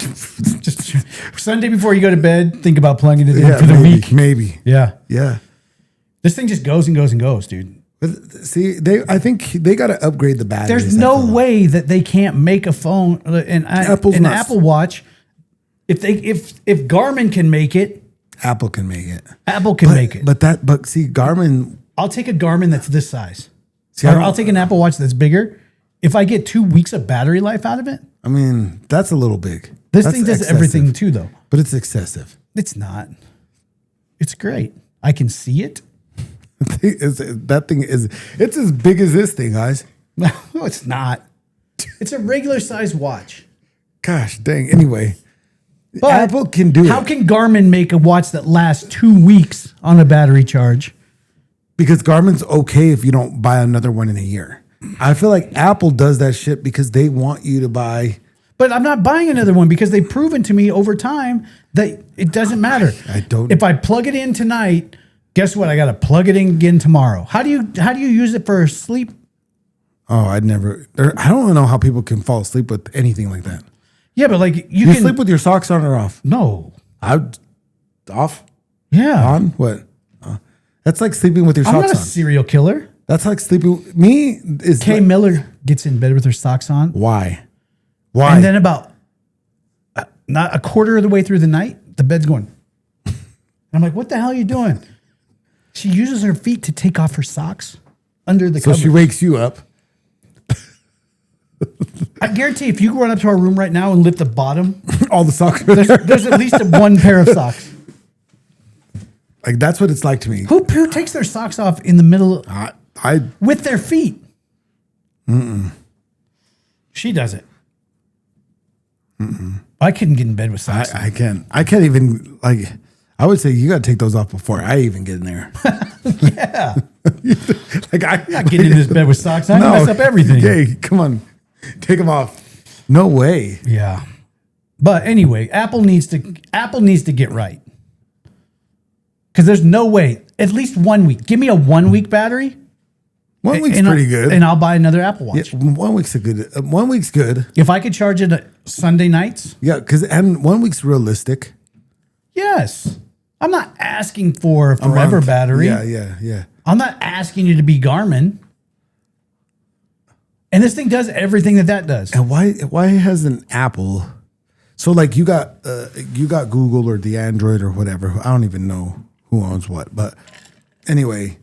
Just Sunday before you go to bed, think about plugging it in yeah, for the maybe, week. maybe. Yeah. Yeah. This thing just goes and goes and goes, dude. But see, I think they got to upgrade the batteries. There's I no feel like. way that they can't make a phone an Apple's not- Apple Watch. If Garmin can make it, Apple can make it. Apple can make it. But see, Garmin. I'll take a Garmin that's this size. See, Or I'll take an Apple Watch that's bigger. If I get 2 weeks of battery life out of it, I mean, that's a little big. this That's thing does excessive. everything too, though. But it's excessive. It's not. It's great. I can see it. That thing is. It's as big as this thing, guys. No, it's not. It's a regular size watch. Gosh dang. Anyway, But Apple can do How it can Garmin make a watch that lasts 2 weeks on a battery charge? because Garmin's okay if you don't buy another one in a year. I feel like Apple does that shit because they want you to buy. But I'm not buying another one because they've proven to me over time that it doesn't matter. I don't- If I plug it in tonight, guess what? I got to plug it in again tomorrow. How do you use it for sleep? Oh, I don't know how people can fall asleep with anything like that. Yeah, but like you You can sleep with your socks on or off? no. Off? Yeah, On? What? That's like sleeping with your I'm not socks a on. serial killer. That's like sleeping. Me is. Kay Miller gets in bed with her socks on, Why? Why? and then about not a quarter of the way through the night, the bed's going. And I'm like, what the hell are you doing? She uses her feet to take off her socks under the So covers. she wakes you up. I guarantee if you run up to our room right now and lift the bottom, All the socks. there's at least one pair of socks. Like that's what it's like to me. Who takes their socks off in the middle I with their feet? She does it. I couldn't get in bed with socks. I can't even like. I would say you got to take those off before I even get in there. Yeah. Like I'm not getting in this bed with socks. I'm going to mess up everything. Okay, come on. Take them off. No way. Yeah. But anyway, Apple needs to get right. Because there's no way. At least 1 week. Give me a 1 week battery. 1 week's and pretty good. And I'll buy another Apple Watch. Yeah, 1 week's a good. 1 week's good. If I could charge it Sunday nights, Yeah, and 1 week's realistic. yes. I'm not asking for a forever battery. Yeah. I'm not asking you to be Garmin. And this thing does everything that does. And why has an Apple? So like you got Google or the Android or whatever. I don't even know who owns what, but anyway,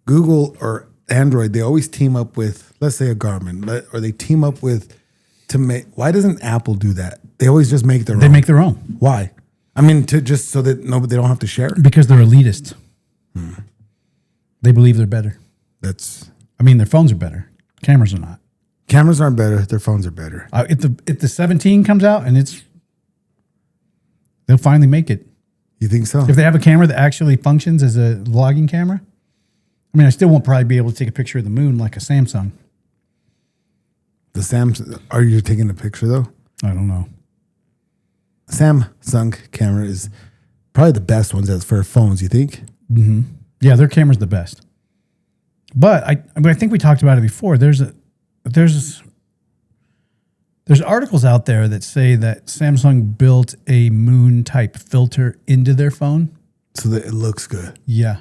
Google or Android, they always team up with, let's say, a Garmin, or they team up with to make. Why doesn't Apple do that? They always just make their own. They make their own. Why? I mean, to just so that they don't have to share. Because they're elitist. They believe they're better. That's Their phones are better. Cameras are not. cameras aren't better. Their phones are better. If the 17 comes out and they'll finally make it. You think so? If they have a camera that actually functions as a vlogging camera, I still won't probably be able to take a picture of the moon like a Samsung. The Samsung. Are you taking a picture though? I don't know. Samsung camera is probably the best ones that's for phones. You think? Yeah, their camera's the best. But I think we talked about it before. There's articles out there that say that Samsung built a moon type filter into their phone So that it looks good. Yeah.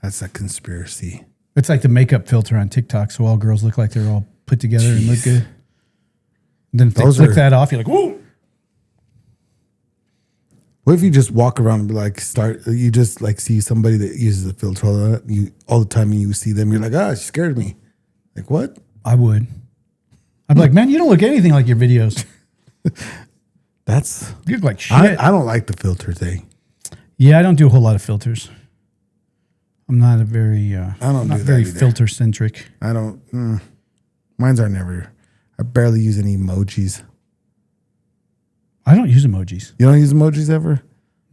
That's a conspiracy. It's like the makeup filter on TikTok, so all girls look like they're all put together and look good. And then if they click that off, you're like, whoa. What if you just walk around and be like, you just like see somebody that uses a filter all the time and you see them, you're like, she scared me. Like, what? I would. I'd be like, man, you don't look anything like your videos. You look like shit. I don't like the filter thing. Yeah, I don't do a whole lot of filters. I'm not a very, don't not do very that either. filter centric. I don't, mine's are never, I barely use any emojis. I don't use emojis. You don't use emojis ever?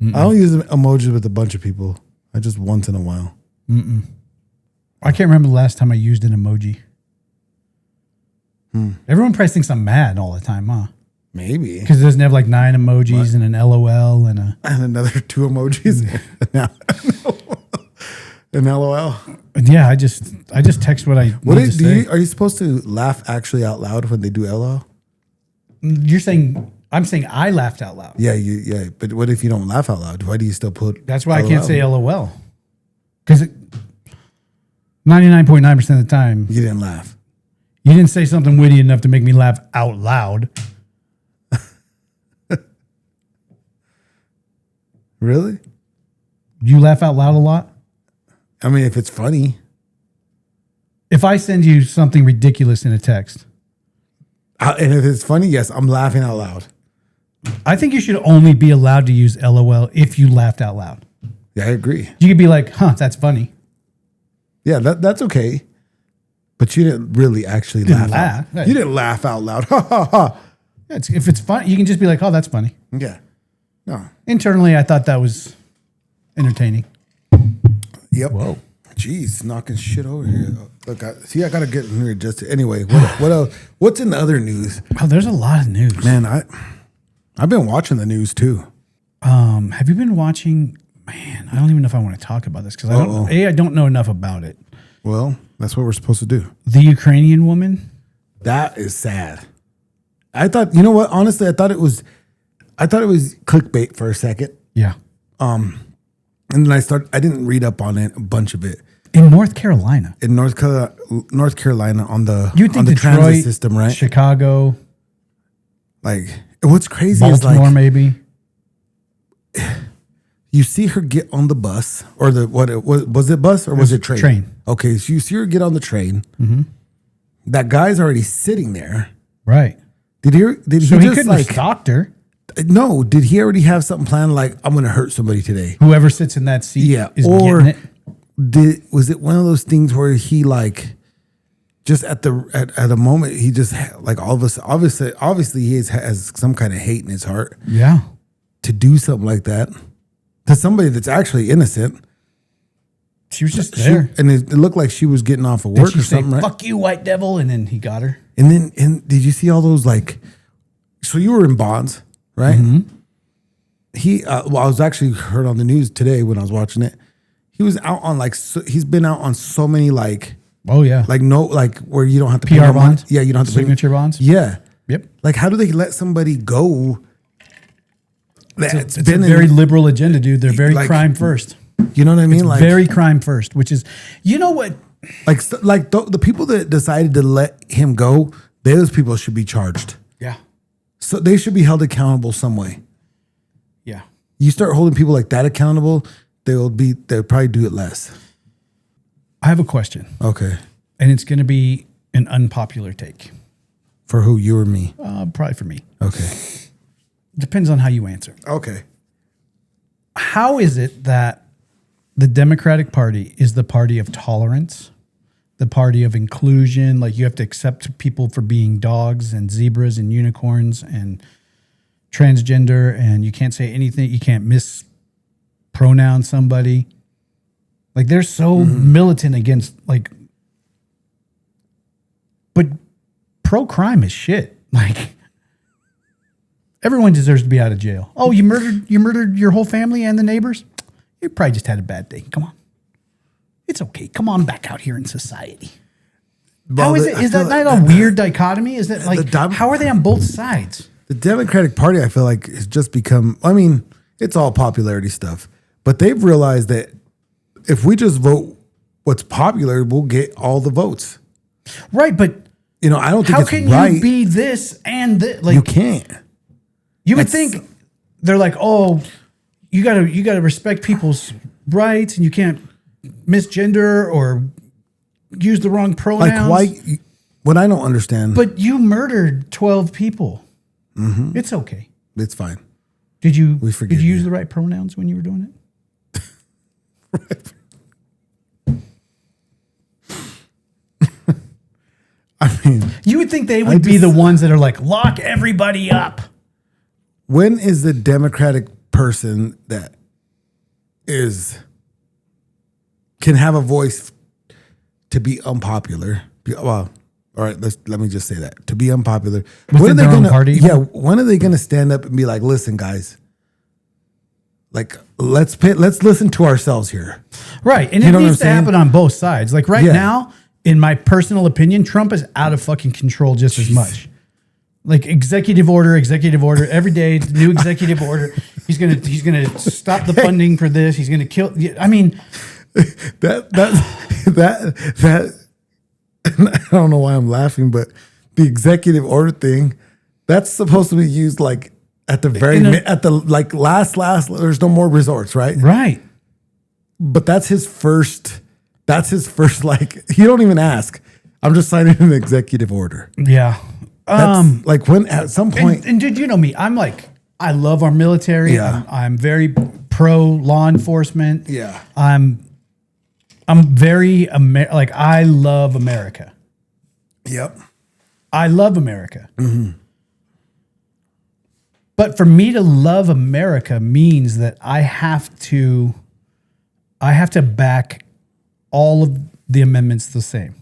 I don't use emojis with a bunch of people. I just once in a while. I can't remember the last time I used an emoji. Everyone probably thinks I'm mad all the time, huh? Maybe. Because it doesn't have like 9 emojis and an LOL and another 2 emojis. An LOL. yeah, I just text what I What need to say. are you supposed to laugh actually out loud when they do LOL? I'm saying I laughed out loud. Yeah. But what if you don't laugh out loud? Why do you still put? That's why LOL? I can't say LOL. Because 99.9% of the time, You didn't laugh. you didn't say something witty enough to make me laugh out loud. Really? Do you laugh out loud a lot? I mean, if it's funny, If I send you something ridiculous in a text, and if it's funny, yes, I'm laughing out loud. I think you should only be allowed to use LOL if you laughed out loud. Yeah, I agree. You could be like, that's funny. Yeah, that's okay. But you didn't really actually Didn't laugh. laugh. You didn't laugh out loud. Ha ha ha. Yeah, if it's fun, you can just be like, that's funny. Yeah. No. Internally, I thought that was entertaining. Yep. Whoa. Jeez, knocking shit over here. Look, I gotta get in here just anyway. What else? What's in the other news? Oh, there's a lot of news. Man, I've been watching the news too. Have you been watching? Man, I don't even know if I want to talk about this because I don't know enough about it. Well, that's what we're supposed to do. The Ukrainian woman. That is sad. I thought, you know what? Honestly, I thought it was clickbait for a second. Yeah. And then I didn't read up on it, a bunch of it. In North Carolina. In North Carolina on the You would think on the Detroit, transit system, right? Chicago. Like And what's crazy is Baltimore, like maybe. you see her get on the bus or was it bus or was it train? Train. Okay, so you see her get on the train. Mm-hmm. That guy's already sitting there. Right. Did he So just he couldn't like have stalked her. no? Did he already have something planned? Like I'm going to hurt somebody today. Whoever sits in that seat Yeah, is or getting it. was it one of those things where he like just at a moment he just like all of us obviously he has some kind of hate in his heart Yeah. to do something like that to somebody that's actually innocent. She was just there. And it looked like she was getting off of Did work she or say, something, right? fuck you, white devil? And then he got her. And did you see all those like? So you were in Bonds, right? Mm-hmm. I was actually heard on the news today when I was watching it. He was out on he's been out on so many like Oh, yeah. where you don't have to pay PR no money. bonds? Yeah, you don't have to Signature bonds? Yeah, Yep. like how do they let somebody go? It's a very liberal agenda, dude. They're very like, crime first. You know what I mean? Like Very crime first, which is, you know what? the people that decided to let him go, those people should be charged. Yeah. So they should be held accountable some way. Yeah. You start holding people like that accountable, they'll probably do it less. I have a question, Okay. and it's going to be an unpopular take. For who? You or me? Probably for me. Okay. Depends on how you answer. Okay. How is it that the Democratic Party is the party of tolerance, the party of inclusion? Like you have to accept people for being dogs and zebras and unicorns and transgender, and you can't say anything. You can't mispronounce somebody. Like they're so militant against but pro-crime is shit. Like everyone deserves to be out of jail. Oh, you murdered your whole family and the neighbors? You probably just had a bad day. Come on. It's okay. Come on back out here in society. How is it? Is that not a weird dichotomy? Is that like, how are they on both sides? The Democratic Party, I feel like, has just become, I mean, it's all popularity stuff, but they've realized that if we just vote what's popular, we'll get all the votes. Right, but I don't think how it's can right. you be this and this? Like You can't. you would think they're like, oh, you gotta respect people's rights, and you can't misgender or use the wrong pronouns. Like why? What I don't understand. But you murdered 12 people. Mm-hmm. It's okay. It's fine. Did you forgive use you. the right pronouns when you were doing it? I mean, You would think they would be the ones that are like, lock everybody up. when is the Democratic person that can have a voice to be unpopular? Well, all right, let me just say that. To be unpopular. Within their own party? Yeah, when are they gonna stand up and be like, listen, guys, like let's listen to ourselves here. Right. And You it know what needs I'm to happen on both sides. Like right Yeah. now, in my personal opinion, Trump is out of fucking control just as much. Like executive order every day, new executive order. He's gonna stop the funding for this. He's gonna kill. I mean, that I don't know why I'm laughing, but the executive order thing, that's supposed to be used like at the last there's no more resorts, right? right. But that's his first like you don't even ask. I'm just signing an executive order. Yeah. That's like when at some point And dude, you know me. I'm like, I love our military. Yeah. I'm very pro law enforcement. Yeah. I'm very like I love America. Yep. I love America. Mm-hmm. But for me to love America means that I have to back all of the amendments the same.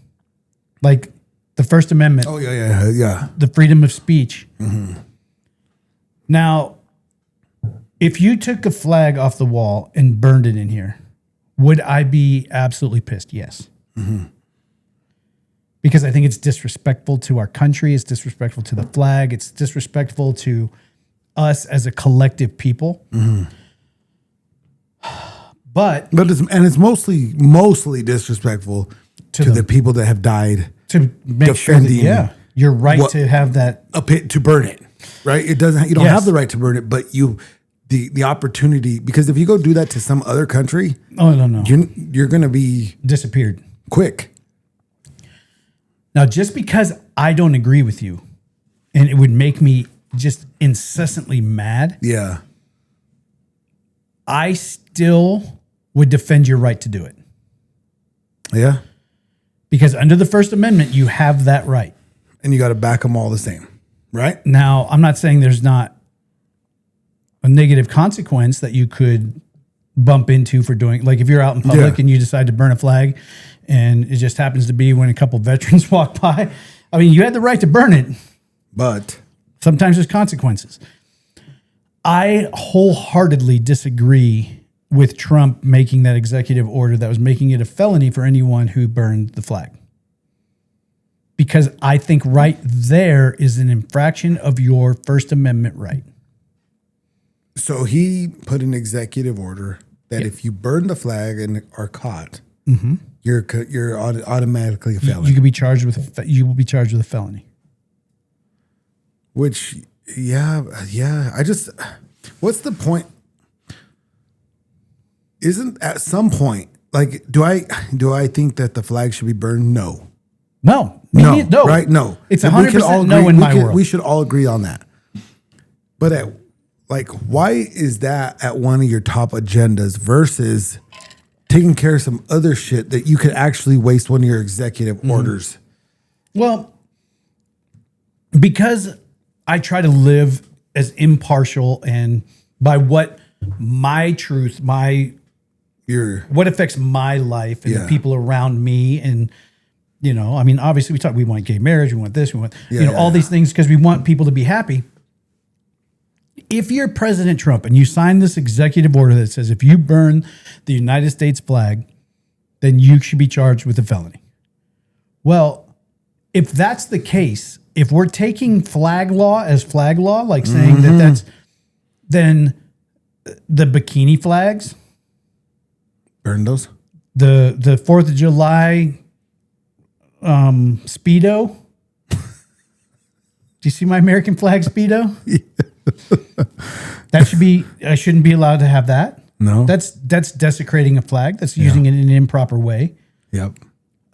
Like the First Amendment. Oh yeah. The freedom of speech. Mm-hmm. Now, if you took a flag off the wall and burned it in here, would I be absolutely pissed? Yes. Mm-hmm. Because I think it's disrespectful to our country. It's disrespectful to the flag. It's disrespectful to us as a collective people. Mm-hmm. But it's mostly disrespectful to the people that have died to make sure that, defending you're right to have that. to burn it. right? It doesn't. You don't Yes. have the right to burn it, but the opportunity, because if you go do that to some other country, no. you're going to be Disappeared. quick. Now, just because I don't agree with you, and it would make me just incessantly mad, Yeah. I still would defend your right to do it. Yeah. Because under the First Amendment, you have that right. And you got to back them all the same, right? Now, I'm not saying there's not a negative consequence that you could bump into for doing, like if you're out in public and you decide to burn a flag and it just happens to be when a couple veterans walk by. I mean, you had the right to burn it. But Sometimes there's consequences. I wholeheartedly disagree with Trump making that executive order that was making it a felony for anyone who burned the flag. Because I think right there is an infraction of your First Amendment right. so he put an executive order that if you burn the flag and are caught, you're automatically a felon. You could be charged with you will be charged with a felony. Which, yeah. What's the point? Isn't at some point, like, do I think that the flag should be burned? No. No. No. Right? No. It's And we can 100% all no agree- in we my can- world. We should all agree on that. But why is that at one of your top agendas versus taking care of some other shit that you could actually waste one of your executive orders? Well, because I try to live as impartial and by what my truth, what affects my life and the people around me. And, you know, I mean, obviously we want gay marriage, we want this, we want, all these things because we want people to be happy. If you're President Trump and you sign this executive order that says if you burn the United States flag, then you should be charged with a felony. Well, if that's the case, if we're taking flag law as flag law, like saying that's, then the bikini flags, Burn those? the 4th of July Speedo. Do you see my American flag Speedo? I shouldn't be allowed to have that. No. That's desecrating a flag. That's using it in an improper way. Yep.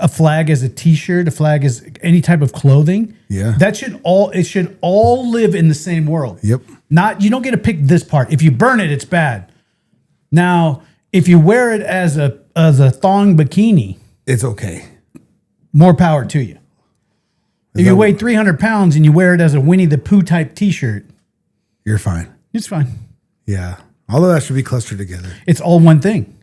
A flag as a t-shirt, a flag as any type of clothing. Yeah. It should all live in the same world. Yep. You don't get to pick this part. If you burn it, it's bad. Now, if you wear it as a thong bikini, It's okay. more power to you. If you weigh 300 pounds and you wear it as a Winnie the Pooh type t-shirt, You're fine. it's fine. Yeah. All of that should be clustered together. It's all one thing.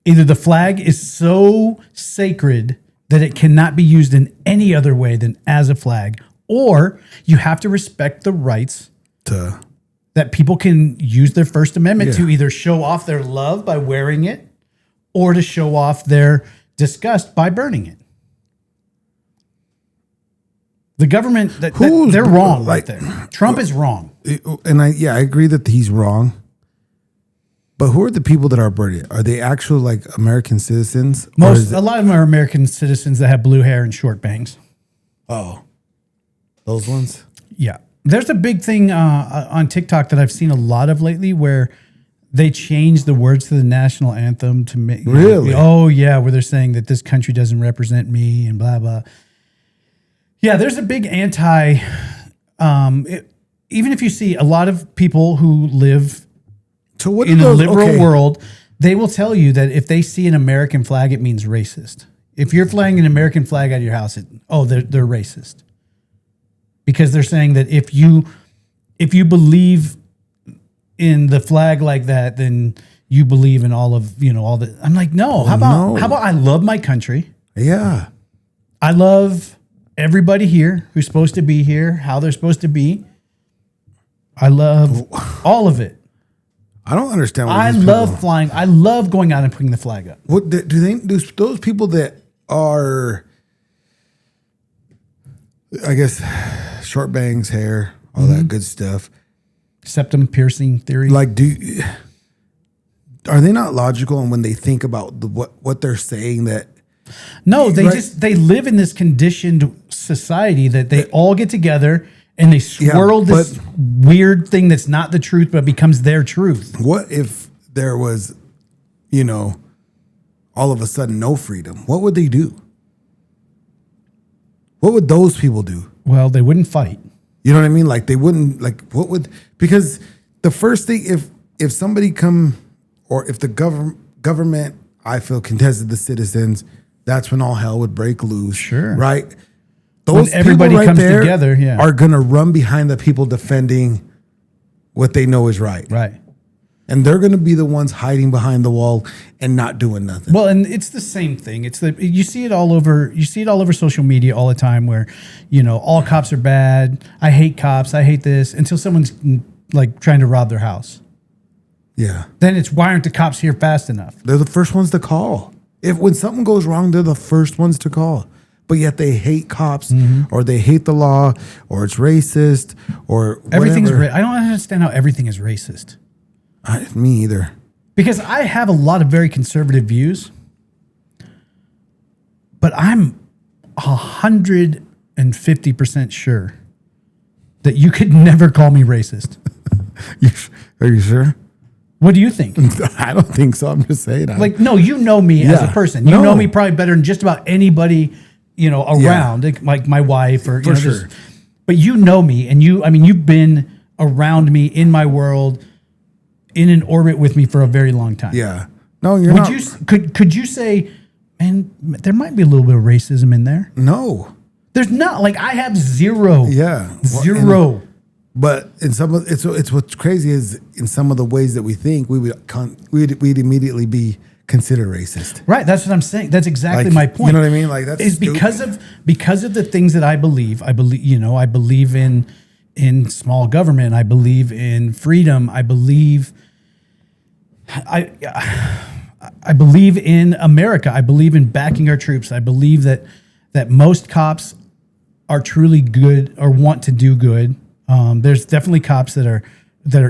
Either the flag is so sacred that it cannot be used in any other way than as a flag, or you have to respect the rights that people can use their First Amendment to either show off their love by wearing it or to show off their disgust by burning it. The government, they're wrong right there. Trump is wrong. And I agree that he's wrong. But who are the people that are burning? Are they actual like American citizens? A lot of them are American citizens that have blue hair and short bangs. Oh, those ones? Yeah. There's a big thing on TikTok that I've seen a lot of lately where they change the words to the national anthem to make. Really? Oh, yeah. Where they're saying that this country doesn't represent me and blah, blah. Yeah, there's a big even if you see a lot of people who live in a liberal world, they will tell you that if they see an American flag, it means racist. If you're flying an American flag out of your house, they're racist. Because they're saying that if you believe in the flag like that, then you believe in all the. I'm like, no. How about I love my country? Yeah. I love everybody here who's supposed to be here, how they're supposed to be. I love all of it. I don't understand. I love flying. I love going out and putting the flag up. What do those people that are, I guess, short bangs, hair, all that good stuff, septum piercing theory. like, are they not logical? And when they think about what they're saying, that no, they live in this conditioned society that they all get together and they swirl this weird thing that's not the truth, but becomes their truth. What if there was, all of a sudden no freedom? What would they do? What would those people do? Well, they wouldn't fight. You know what I mean? Like they wouldn't because the first thing, if somebody or if the government, I feel, contested the citizens, that's when all hell would break loose. Sure. Right? When everybody comes together, are going to run behind the people defending what they know is right. Right. And they're going to be the ones hiding behind the wall and not doing nothing. Well, and it's the same thing. You see it all over. You see it all over social media all the time, where all cops are bad. I hate cops. I hate this, until someone's like trying to rob their house. Yeah. Then it's, why aren't the cops here fast enough? They're the first ones to call. When something goes wrong, they're the first ones to call. But yet they hate cops, or they hate the law, or it's racist, or everything's. whatever. I don't understand how everything is racist. Me either. Because I have a lot of very conservative views, but I'm 150% sure that you could never call me racist. Are you sure? What do you think? I don't think so. I'm just saying. No, you know me as a person. You know me probably better than just about anybody, around, like my wife or For sure. But you know me, and you've been around me in my world, in an orbit with me for a very long time. Yeah. No, you're not. Could you say, man, there might be a little bit of racism in there? No. There's not. Like, I have zero. Yeah. Zero. But in some of it's what's crazy is in some of the ways that we think we'd immediately be considered racist. Right. That's what I'm saying. That's exactly my point. You know what I mean? Like that's is because of the things that I believe. I believe in small government. I believe in freedom. I believe in America. I believe in backing our troops. I believe that most cops are truly good or want to do good. There's definitely cops that are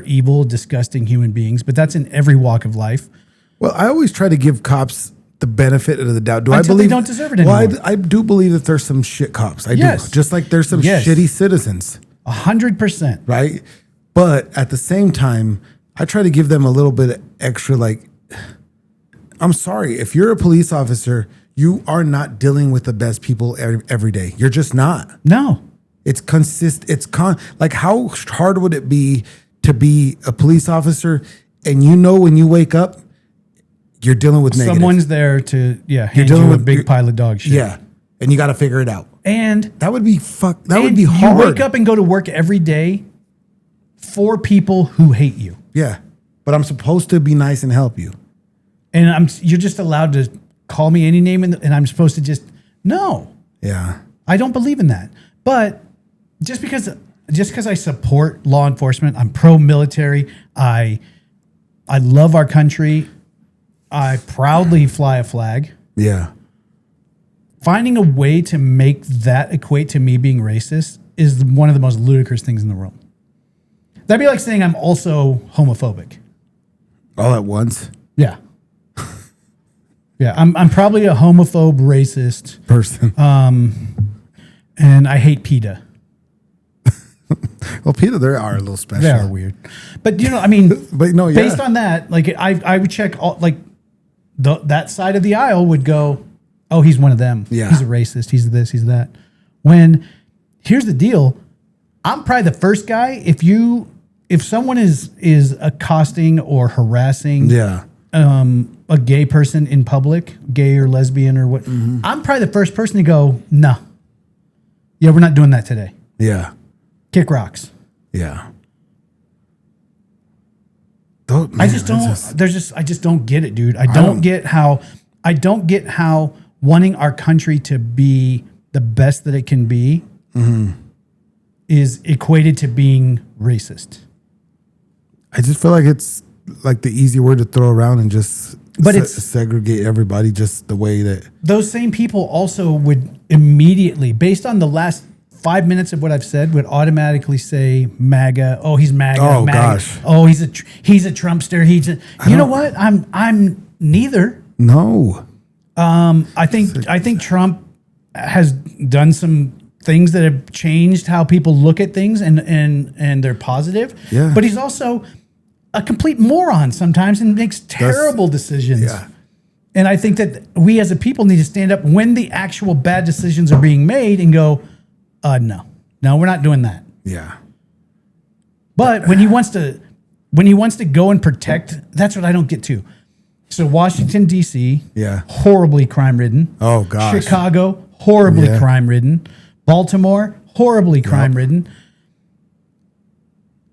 evil, disgusting human beings, but that's in every walk of life. Well, I always try to give cops the benefit of the doubt. Until they don't deserve it anymore. Well, I do believe that there's some shit cops. I do. Just like there's some Yes. shitty citizens. 100%. Right? But at the same time, I try to give them a little bit of extra, like, I'm sorry, if you're a police officer, you are not dealing with the best people every day. You're just not. No. It's like, how hard would it be to be a police officer and when you wake up, you're dealing with negative. Someone's there to hand you a big pile of dog shit. Yeah. And you got to figure it out. And that would be would be hard. You wake up and go to work every day for people who hate you. Yeah. But I'm supposed to be nice and help you. And you're just allowed to call me any name and I'm supposed to just, no. Yeah. I don't believe in that. But just because I support law enforcement, I'm pro-military, I love our country, I proudly fly a flag. Yeah. Finding a way to make that equate to me being racist is one of the most ludicrous things in the world. That'd be like saying I'm also homophobic. All at once? Yeah. Yeah, I'm probably a homophobe, racist person. And I hate PETA. Well, PETA, they are a little special. They are weird. But, but no, yeah. Based on that, like I would check all, like that side of the aisle would go, oh, he's one of them. Yeah. He's a racist. He's this, he's that. When, here's the deal. I'm probably the first guy, if someone is accosting or harassing a gay person in public, gay or lesbian or what, I'm probably the first person to go, no. Yeah, we're not doing that today. Yeah. Kick rocks. Yeah. I just don't get it, dude. I don't get how wanting our country to be the best that it can be is equated to being racist. I just feel like it's like the easy word to throw around and just segregate everybody just the way that... Those same people also would immediately, based on the last 5 minutes of what I've said, would automatically say MAGA. Oh, he's MAGA. Oh, MAGA. gosh. Oh, he's a Trumpster. You know what? I'm neither. No. I think Trump has done some things that have changed how people look at things and they're positive. Yeah. But he's also a complete moron sometimes and makes terrible decisions. Yeah. And I think that we as a people need to stand up when the actual bad decisions are being made and go, no, we're not doing that. Yeah. But when he wants to go and protect, that's what I don't get to. So Washington, D.C., Yeah. horribly crime-ridden. Oh, gosh. Chicago, horribly Yeah. crime-ridden. Baltimore, horribly crime-ridden.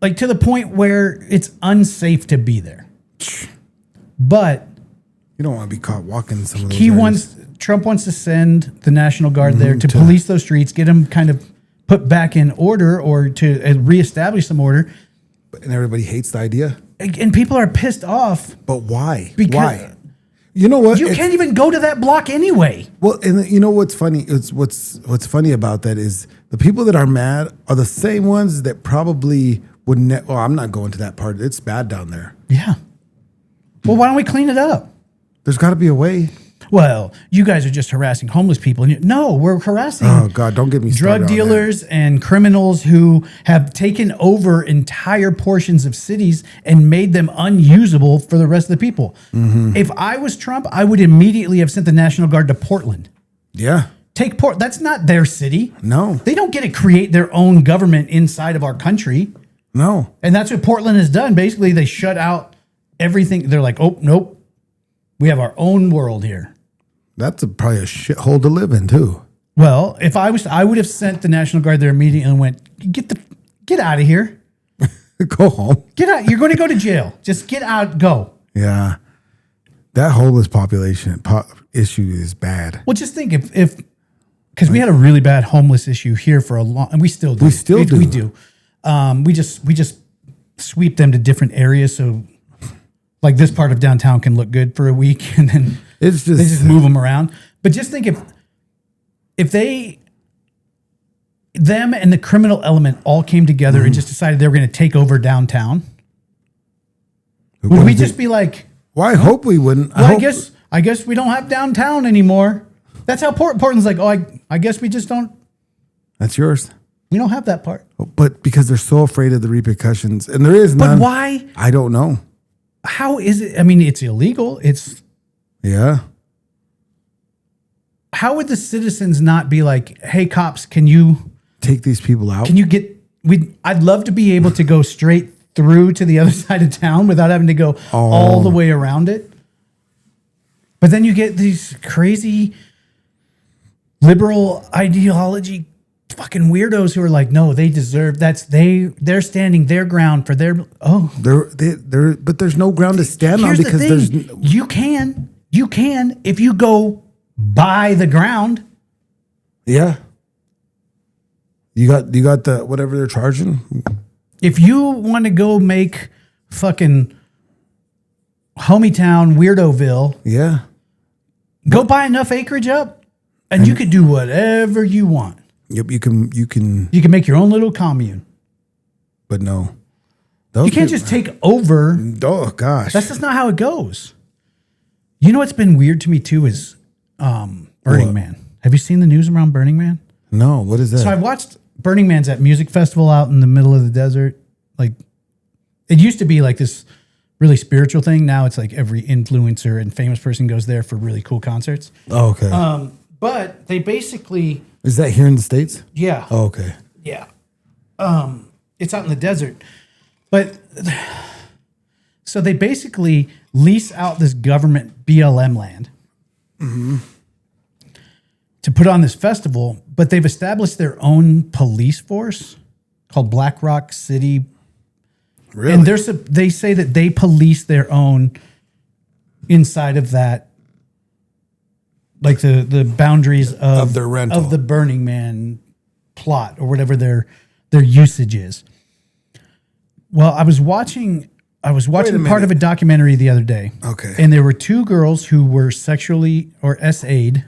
Like to the point where it's unsafe to be there. But You don't want to be caught walking some of those areas. Trump wants to send the National Guard there to to- police those streets, get them kind of put back in order or to reestablish some order. And everybody hates the idea. And people are pissed off. But why? Because- Why? You know what? You It's- can't even go to that block anyway. Well, and you know what's funny? It's what's funny about that is the people that are mad are the same ones that probably would. Oh, I'm not going to that part. It's bad down there. Yeah. Well, why don't we clean it up? There's got to be a way. Well, you guys are just harassing homeless people. And no, we're harassing Oh God, don't get me started drug on that. dealers and criminals who have taken over entire portions of cities and made them unusable for the rest of the people. Mm-hmm. If I was Trump, I would immediately have sent the National Guard to Portland. Yeah. Take Port. That's not their city. No. They don't get to create their own government inside of our country. No. And that's what Portland has done. Basically, they shut out everything. They're like, oh, nope. We have our own world here. That's probably a shithole to live in too. Well, if I was, I would have sent the National Guard there immediately and went, get out of here. Go home. Get out. You're going to go to jail. Just get out. Go. Yeah. That homeless population issue is bad. Well, just think if because we had a really bad homeless issue here for a long, and we still do. We still do. We do. We just sweep them to different areas so like this part of downtown can look good for a week, and then It's just they just move them around. But just think if them and the criminal element all came together and just decided they were going to take over downtown, would we just be like, Well, I hope we wouldn't. well, hope, I guess we don't have downtown anymore. That's how Portland's like, oh, I guess we just don't, that's yours. we don't have that part. But because they're so afraid of the repercussions, and there is But none. why? I don't know. How is it? I mean, it's illegal. Yeah. How would the citizens not be like, hey, cops, can you Take these people out. I'd love to be able to go straight through to the other side of town without having to go all the way around it. But then you get these crazy liberal ideology fucking weirdos who are like, no, they deserve, they're standing their ground for their, They're but there's no ground to stand on here's because the there's thing. You can if you go by the ground. yeah. You got the whatever they're charging. If you want to go make fucking Homietown Weirdoville, Yeah. go buy enough acreage up and you could do whatever you want. Yep. You can You can make your own little commune. but no. Those You can't people- just take over. Oh gosh. That's just not how it goes. You know what's been weird to me too is Burning Man. Have you seen the news around Burning Man? No, what is that? So I watched Burning Man's at music festival out in the middle of the desert. Like it used to be like this really spiritual thing. Now it's like every influencer and famous person goes there for really cool concerts. Oh, okay. But they basically, is that here in the States? yeah, Oh, okay. yeah. It's out in the desert. But so they basically lease out this government BLM land to put on this festival, but they've established their own police force called Black Rock City. Really? And they say that they police their own inside of that, like the boundaries Of their rental. of the Burning Man plot or whatever their usage is. Well, I was watching part minute. of a documentary the other day. Okay. And there were two girls who were sexually or SA'd.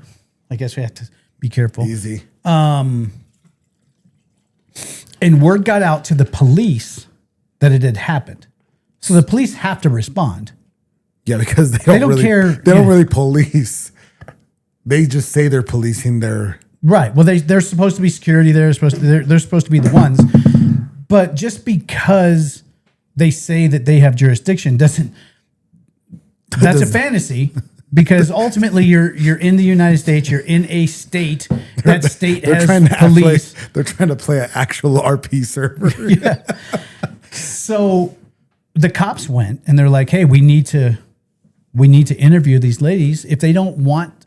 I guess we have to be careful. Easy. And word got out to the police that it had happened. So the police have to respond. Yeah, because they don't don't really care. They don't Yeah. really police. They just say they're policing their Right. Well, they're supposed to be security. They're supposed to be the ones. But just because they say that they have jurisdiction doesn't. That's a fantasy. Because ultimately, you're in the United States. You're in a state. That state has police. They're trying to play an actual RP server. Yeah. So the cops went and they're like, "Hey, we need to interview these ladies. If they don't want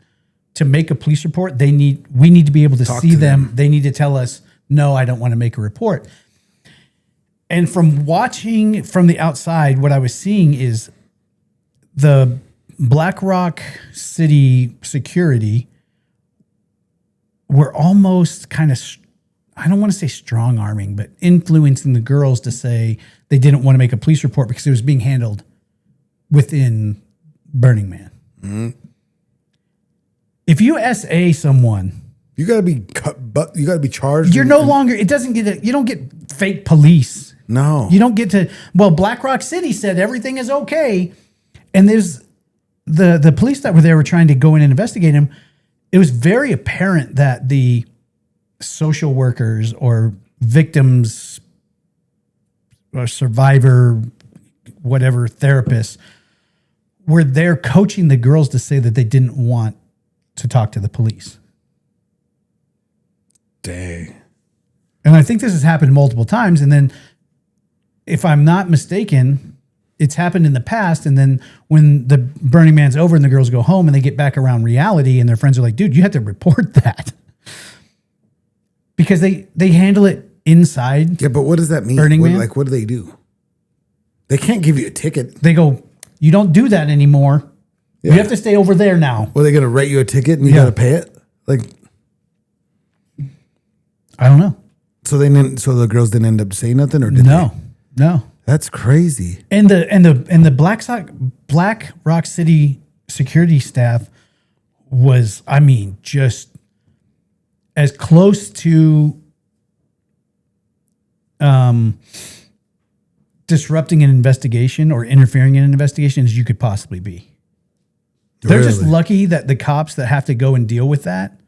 to make a police report, we need to be able to see them. They need to tell us, no, I don't want to make a report." And from watching from the outside, what I was seeing is the Black Rock City security were almost kind of, I don't want to say strong arming, but influencing the girls to say they didn't want to make a police report because it was being handled within Burning Man. Mm-hmm. If you SA someone, you gotta be you gotta be charged. You're no longer. It doesn't get. You don't get fake police. No, you don't get to. Well, Black Rock City said everything is okay, and there's the police that were there were trying to go in and investigate him. It was very apparent that the social workers or victims or survivor, whatever therapists were there coaching the girls to say that they didn't want to talk to the police. Dang. And I think this has happened multiple times. And then if I'm not mistaken, it's happened in the past. And then when the Burning Man's over and the girls go home and they get back around reality and their friends are like, dude, you have to report that. Because they handle it inside. Yeah, but what does that mean? Burning Man? Like, what do they do? They can't give you a ticket. They go, you don't do that anymore. Yeah. You have to stay over there now. Well, they're going to write you a ticket and you got to pay it? Like, I don't know. So the girls didn't end up saying nothing, or did they? No. That's crazy. And the Black Rock City security staff was, I mean, just as close to disrupting an investigation or interfering in an investigation as you could possibly be. They're just lucky that the cops that have to go and deal with that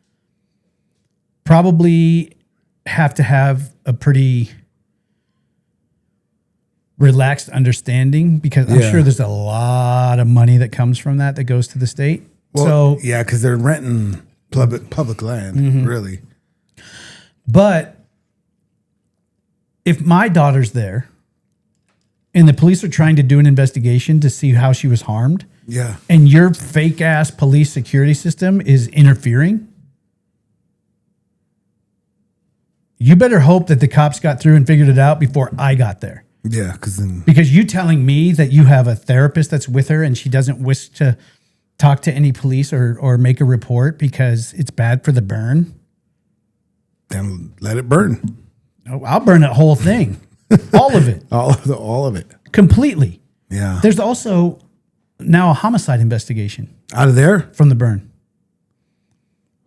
probably have to have a pretty relaxed understanding, because I'm sure there's a lot of money that comes from that goes to the state. Well, yeah, because they're renting public land, really. But if my daughter's there and the police are trying to do an investigation to see how she was harmed, and your fake ass police security system is interfering, you better hope that the cops got through and figured it out before I got there. Yeah, because you telling me that you have a therapist that's with her and she doesn't wish to talk to any police or make a report because it's bad for the burn. Then let it burn. Oh, I'll burn that whole thing, all of it, all of it, completely. Yeah. There's also now a homicide investigation out of there from the burn.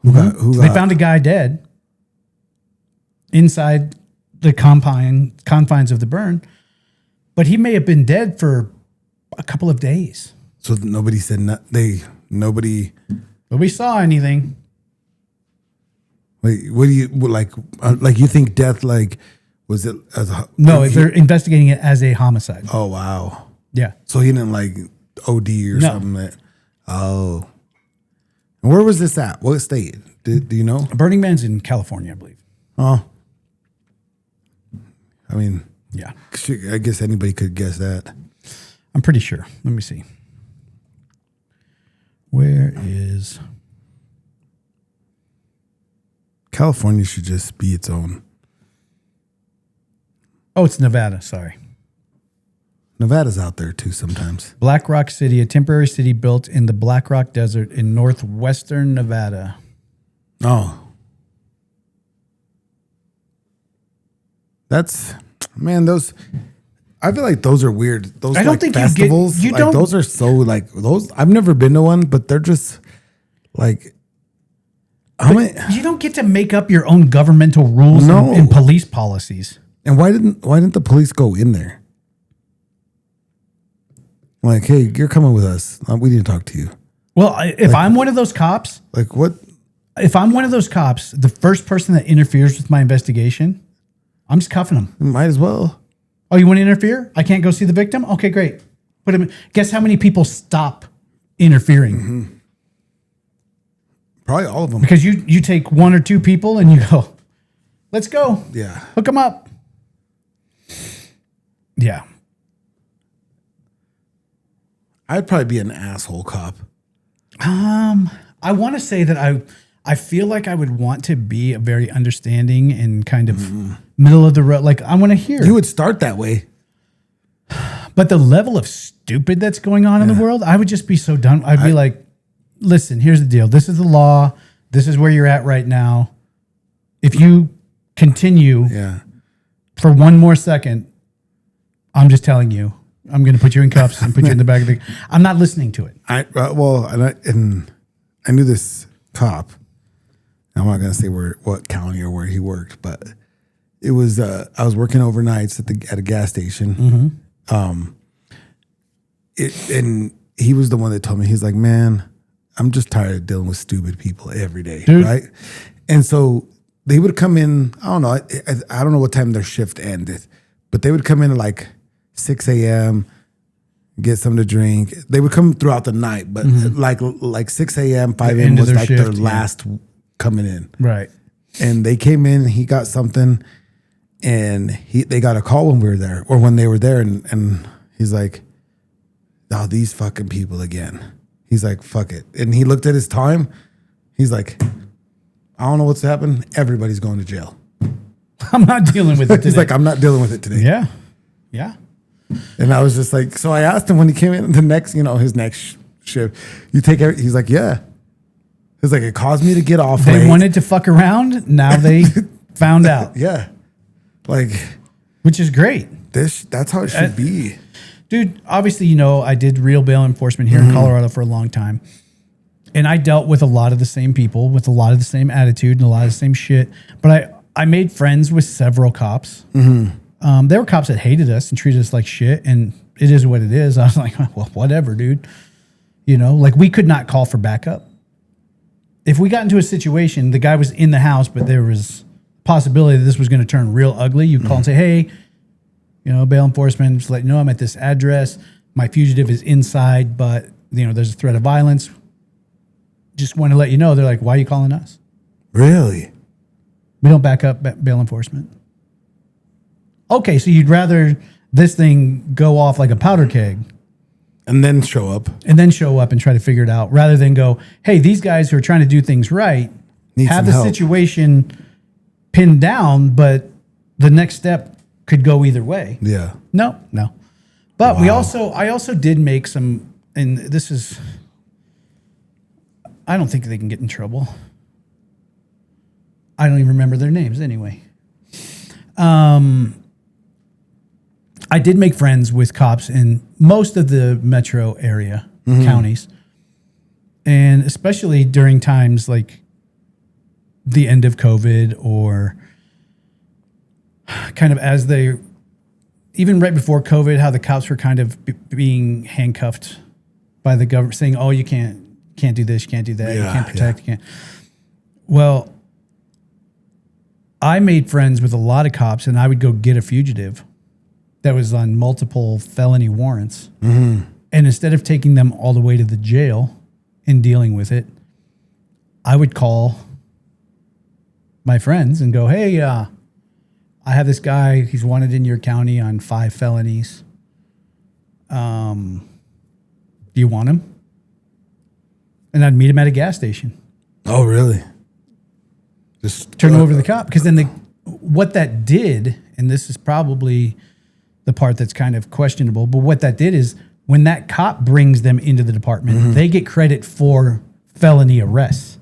Who they found a guy dead inside the confines of the burn, but he may have been dead for a couple of days. So nobody said nobody saw anything. Wait, what do you like? Like you think death? Like was it as a no? They're investigating it as a homicide. Oh wow. Yeah. So he didn't like OD or something. Oh. And where was this at? What state? Do you know? Burning Man's in California, I believe. Oh. I mean, yeah. I guess anybody could guess that. I'm pretty sure. Let me see. Where is... California should just be its own. Oh, it's Nevada. Sorry. Nevada's out there too sometimes. Black Rock City, a temporary city built in the Black Rock Desert in northwestern Nevada. Oh. That's, man, those, I feel like those are weird. Those I don't think festivals, you don't. Those are so like, those, I've never been to one, but they're just like, you don't get to make up your own governmental rules and police policies. And why didn't the police go in there? Like, hey, you're coming with us. We need to talk to you. Well, if I'm one of those cops, like what? If I'm one of those cops, the first person that interferes with my investigation, I'm just cuffing them. Might as well. Oh, you want to interfere? I can't go see the victim? Okay, great. Put him. Guess how many people stop interfering? Mm-hmm. Probably all of them. Because you take one or two people and you go, let's go. Yeah. Hook them up. Yeah. I'd probably be an asshole cop. I want to say that I feel like I would want to be a very understanding and kind of middle of the road. Like, I want to hear. You would start that way. But the level of stupid that's going on in the world, I would just be so done. I'd be like, listen, here's the deal. This is the law. This is where you're at right now. If you continue for one more second, I'm just telling you, I'm going to put you in cuffs and put you in the back of the... I'm not listening to it. And I knew this cop. I'm not going to say what county or where he worked, but it was, I was working overnights at a gas station. And he was the one that told me, he's like, man, I'm just tired of dealing with stupid people every day. Dude. Right. And so they would come in, I don't know. I don't know what time their shift ended, but they would come in at like 6 a.m., get something to drink. They would come throughout the night, but like 6 a.m., 5 a.m. was like shift, their last coming in. Right. And they came in, he got something, and they got a call when we were there, or when they were there, and he's like, oh, these fucking people again. He's like, fuck it. And he looked at his time. He's like, I don't know what's happened. Everybody's going to jail. I'm not dealing with it today. He's like, I'm not dealing with it today. Yeah. Yeah. And I was just like, so I asked him when he came in his next shift, he's like, yeah. He's like, it caused me to get off. They wanted to fuck around. Now they found out. Yeah. Like, which is great. That's how it should be. Dude, obviously, I did real bail enforcement here in Colorado for a long time. And I dealt with a lot of the same people with a lot of the same attitude and a lot of the same shit. But I made friends with several cops. There were cops that hated us and treated us like shit, and it is what it is. I was like, well, whatever, dude. Like, we could not call for backup. If we got into a situation, the guy was in the house, but there was a possibility that this was going to turn real ugly, you'd call and say, hey, bail enforcement, just let you know I'm at this address. My fugitive is inside, but, there's a threat of violence. Just want to let you know. They're like, why are you calling us? Really? We don't back up bail enforcement. Okay, so you'd rather this thing go off like a powder keg. And then show up. And try to figure it out, rather than go, hey, these guys who are trying to do things right have the situation pinned down, but the next step could go either way. Yeah. No. But I also did make some, and this is, I don't think they can get in trouble. I don't even remember their names anyway. I did make friends with cops in most of the metro area counties. And especially during times like the end of COVID, or kind of as they, even right before COVID, how the cops were kind of being handcuffed by the government, saying, oh, you can't do this, you can't do that, you can't protect, you can't. Well, I made friends with a lot of cops, and I would go get a fugitive that was on multiple felony warrants. And instead of taking them all the way to the jail and dealing with it, I would call my friends and go, hey, I have this guy, he's wanted in your county on 5 felonies. Do you want him? And I'd meet him at a gas station. Oh, really? Just turn over the cop. Because then what that did, and this is probably the part that's kind of questionable, but what that did is when that cop brings them into the department, they get credit for felony arrests.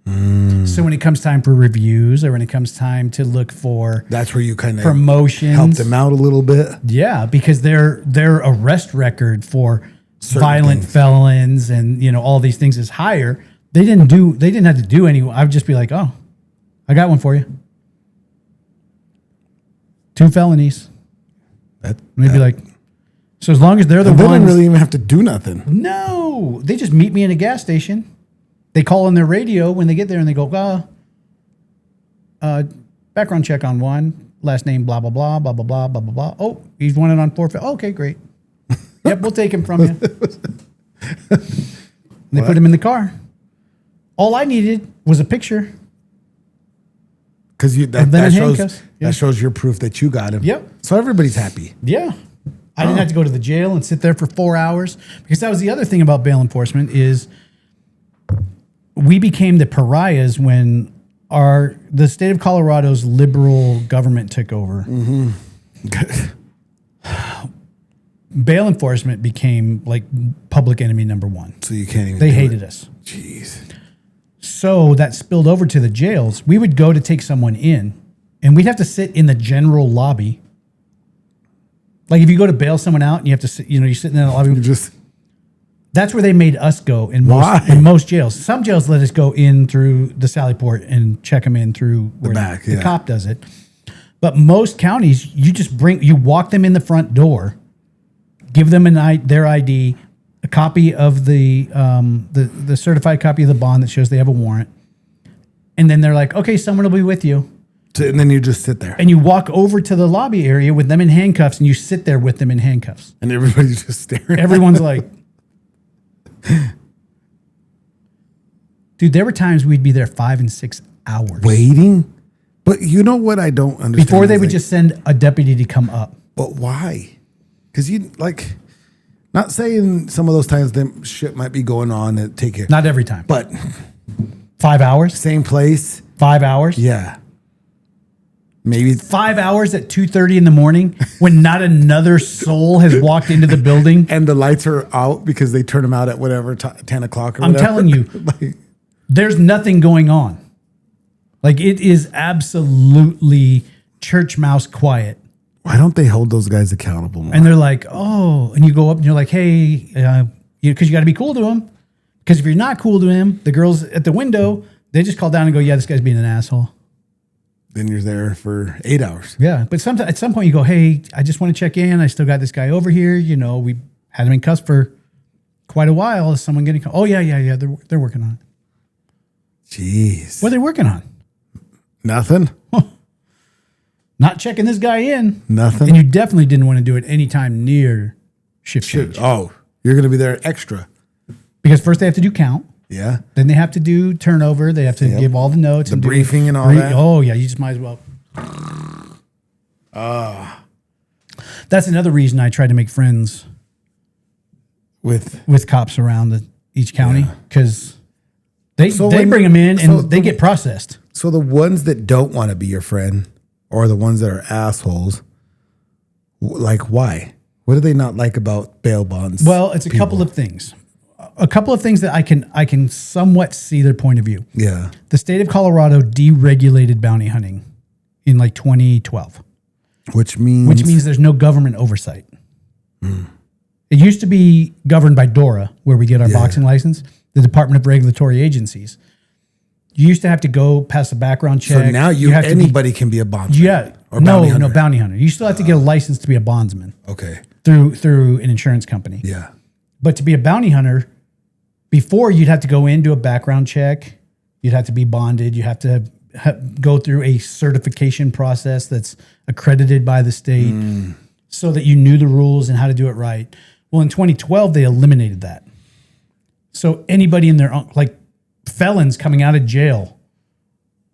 So when it comes time for reviews, or when it comes time to look for, that's where you kind of promotions, help them out a little bit. Yeah, because their arrest record for violent felons and all these things is higher. They didn't have to do any. I would just be like, oh, I got one for you. 2 felonies. Maybe like, so as long as they're the ones, they don't really even have to do nothing. No, they just meet me in a gas station. They call on their radio when they get there and they go, background check on one, last name, blah, blah, blah, blah, blah, blah, blah, blah, blah. Oh, he's wanted on forfeit. Okay, great. Yep, we'll take him from you. They put him in the car. All I needed was a picture. Because that shows your proof that you got him. Yep. So everybody's happy. Yeah. I didn't have to go to the jail and sit there for 4 hours, because that was the other thing about bail enforcement is we became the pariahs when the state of Colorado's liberal government took over. Bail enforcement became like public enemy number one. So you can't even. They hated us. Jeez. So that spilled over to the jails. We would go to take someone in, and we'd have to sit in the general lobby. Like if you go to bail someone out and you have to sit, you're sitting in the lobby. That's where they made us go in most jails. Some jails let us go in through the Sally Port and check them in through where the cop does it. But most counties, you walk them in the front door, give them their ID, a copy of the certified copy of the bond that shows they have a warrant, and then they're like, okay, someone will be with you. And then you just sit there. And you walk over to the lobby area with them in handcuffs, and you sit there with them in handcuffs. And everybody's just staring. Everyone's like, dude, there were times we'd be there 5 and 6 hours. Waiting? But you know what I don't understand? Before they would just send a deputy to come up. But why? Because not saying some of those times them shit might be going on and take care. Not every time. But 5 hours? Same place. 5 hours? Yeah. Maybe 5 hours at 2:30 in the morning when not another soul has walked into the building. And the lights are out because they turn them out at whatever, 10 o'clock or whatever. I'm telling you, there's nothing going on. Like it is absolutely church mouse quiet. Why don't they hold those guys accountable more? And they're like, oh, and you go up and you're like, hey, because you got to be cool to him. Because if you're not cool to him, the girls at the window, they just call down and go, yeah, this guy's being an asshole. Then you're there for 8 hours. Yeah, but at some point you go, hey, I just want to check in. I still got this guy over here. We had him in cuffs for quite a while. Is someone getting? Oh yeah. They're working on it. Jeez. What are they working on? Nothing. Not checking this guy in. Nothing. And you definitely didn't want to do it anytime near shift change. Oh, you're going to be there extra. Because first they have to do count. Yeah. Then they have to do turnover. They have to give all the notes. The briefing and all that. Oh, yeah. You just might as well. That's another reason I try to make friends with cops around each county. Because they bring them in and they get processed. So the ones that don't want to be your friend or the ones that are assholes, like why? What do they not like about bail bonds? Well, it's a couple of things. A couple of things that I can somewhat see their point of view. Yeah. The state of Colorado deregulated bounty hunting in 2012. Which means there's no government oversight. It used to be governed by DORA, where we get our boxing license, the Department of Regulatory Agencies. You used to have to go pass a background check. So now anybody can be a bondsman. Yeah. Or bounty hunter. No, bounty hunter. You still have to get a license to be a bondsman. Okay. Through an insurance company. Yeah. But to be a bounty hunter, before you'd have to go in, do a background check. You'd have to be bonded. You have to go through a certification process that's accredited by the state so that you knew the rules and how to do it right. Well, in 2012, they eliminated that. So anybody in their, like felons coming out of jail,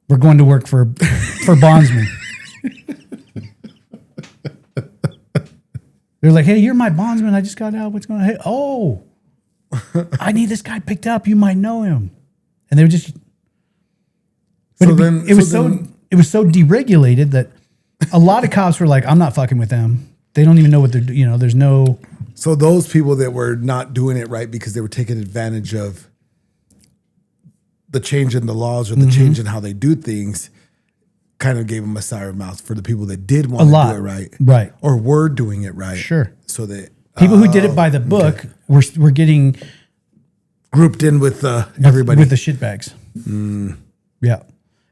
were going to work for bondsmen. They're like, hey, you're my bondsman. I just got out. What's going on? Hey, oh, I need this guy picked up. You might know him. And they were just. But it was so deregulated that a lot of cops were like, I'm not fucking with them. They don't even know what they're, there's no. So those people that were not doing it right because they were taking advantage of the change in the laws or the change in how they do things kind of gave them a sour mouth for the people that did want to do it right. Right. Or were doing it right. Sure. So that people who did it by the book were getting grouped in with everybody. With the shitbags. Yeah.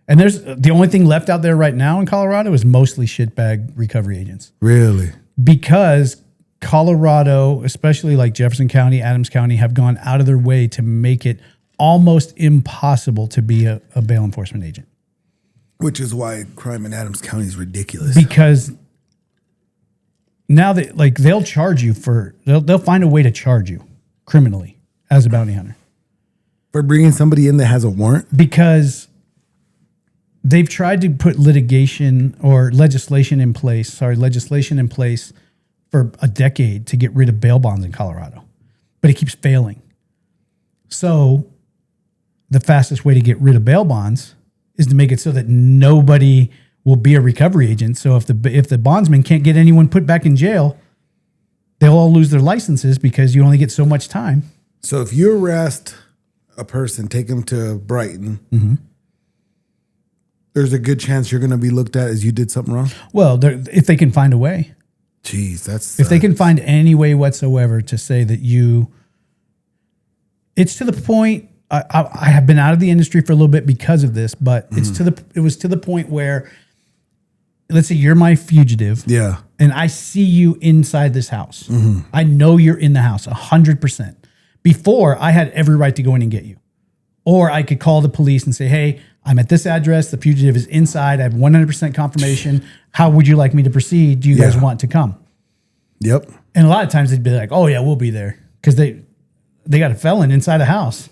And there's the only thing left out there right now in Colorado is mostly shitbag recovery agents. Really? Because Colorado, especially like Jefferson County, Adams County, have gone out of their way to make it almost impossible to be a bail enforcement agent. Which is why crime in Adams County is ridiculous. Because now that like they'll charge you they'll find a way to charge you criminally as a bounty hunter. For bringing somebody in that has a warrant? Because they've tried to put legislation in place for a decade to get rid of bail bonds in Colorado, but it keeps failing. So the fastest way to get rid of bail bonds is to make it so that nobody will be a recovery agent. So if the bondsman can't get anyone put back in jail, they'll all lose their licenses because you only get so much time. So if you arrest a person, take them to Brighton, there's a good chance you're going to be looked at as you did something wrong? Well, if they can find a way. Jeez, that's... If they can find any way whatsoever to say that it's to the point... I have been out of the industry for a little bit because of this, but it was to the point where, let's say you're my fugitive, and I see you inside this house. I know you're in the house 100%. Before, I had every right to go in and get you, or I could call the police and say, "Hey, I'm at this address. The fugitive is inside. I have 100% confirmation. How would you like me to proceed? Do you guys want to come?" Yep. And a lot of times they'd be like, "Oh yeah, we'll be there," because they got a felon inside a house.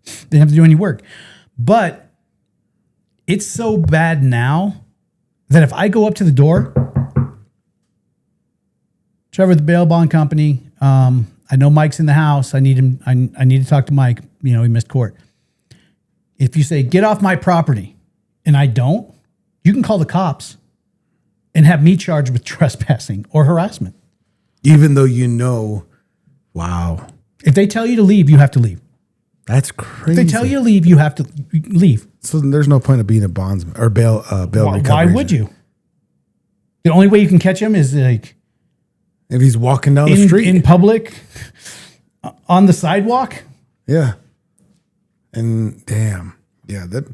They didn't have to do any work. But it's so bad now that if I go up to the door, Trevor, the bail bond company, I know Mike's in the house. I need him. I need to talk to Mike. He missed court. If you say, "Get off my property," and I don't, you can call the cops and have me charged with trespassing or harassment. Even though wow. If they tell you to leave, you have to leave. That's crazy. If they tell you to leave, you have to leave. So there's no point of being a bondsman or bail recovery. Why would you? The only way you can catch him is like if he's walking down the street in public, on the sidewalk. Yeah. And damn, that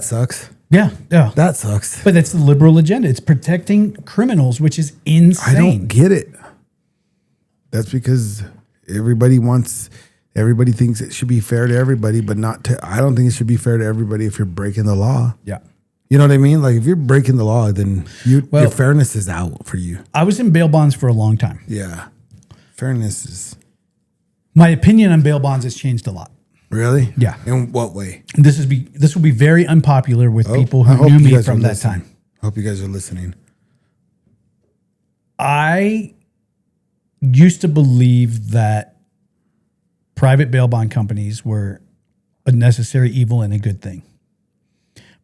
sucks. Yeah, that sucks. But that's the liberal agenda. It's protecting criminals, which is insane. I don't get it. That's because everybody thinks it should be fair to everybody, but I don't think it should be fair to everybody if you're breaking the law. Yeah. You know what I mean? Like if you're breaking the law, then your fairness is out for you. I was in bail bonds for a long time. Yeah. Fairness is... My opinion on bail bonds has changed a lot. Really? Yeah. In what way? This will be very unpopular with people who knew me from that time. I hope you guys are listening. I used to believe that private bail bond companies were a necessary evil and a good thing.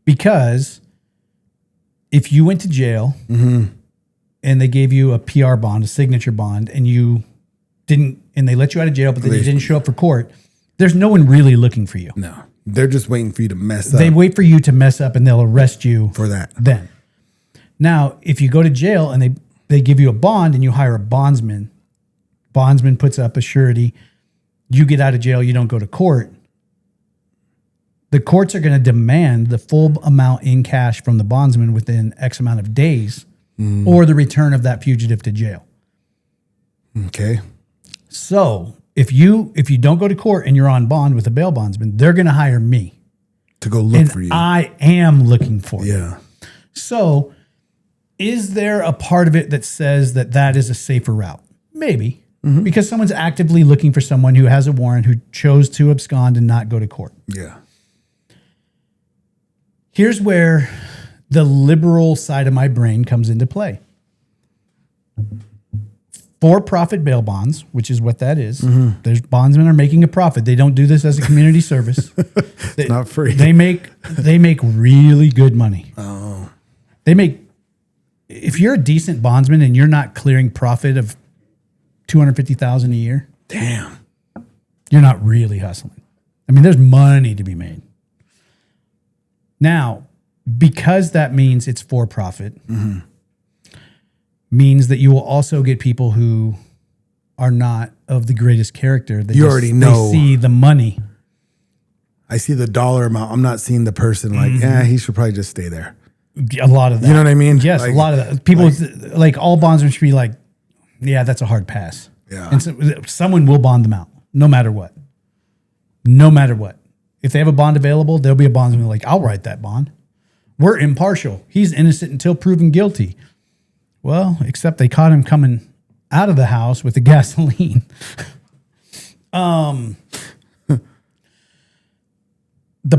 Because if you went to jail and they gave you a PR bond, a signature bond, and they let you out of jail, but then you didn't show up for court, there's no one really looking for you. No. They're just waiting for you to mess up. They wait for you to mess up and they'll arrest you for that. Then. Now, if you go to jail and they give you a bond and you hire a bondsman puts up a surety, you get out of jail, you don't go to court, the courts are going to demand the full amount in cash from the bondsman within X amount of days or the return of that fugitive to jail. Okay. So if you don't go to court and you're on bond with a bail bondsman, they're going to hire me to go look for you. I am looking for you. Yeah. So is there a part of it that says that is a safer route? Maybe. Because someone's actively looking for someone who has a warrant who chose to abscond and not go to court. Yeah. Here's where the liberal side of my brain comes into play. For-profit bail bonds, which is what that is. There's bondsmen are making a profit. They don't do this as a community service. It's not free. They make really good money. Oh. If you're a decent bondsman and you're not clearing profit of $250,000 a year, damn, you're not really hustling. I mean, there's money to be made. Now, because that means it's for profit, means that you will also get people who are not of the greatest character. You already know. They see the money. I see the dollar amount. I'm not seeing the person like, he should probably just stay there. A lot of that. You know what I mean? Yes, a lot of that. People, like all bondsmen should be like, yeah, that's a hard pass. Yeah. And so, someone will bond them out, no matter what. no matter what. If they have a bond available, there'll be a bondsman like, I'll write that bond. We're impartial. He's innocent until proven guilty. Well, except they caught him coming out of the house with the gasoline. The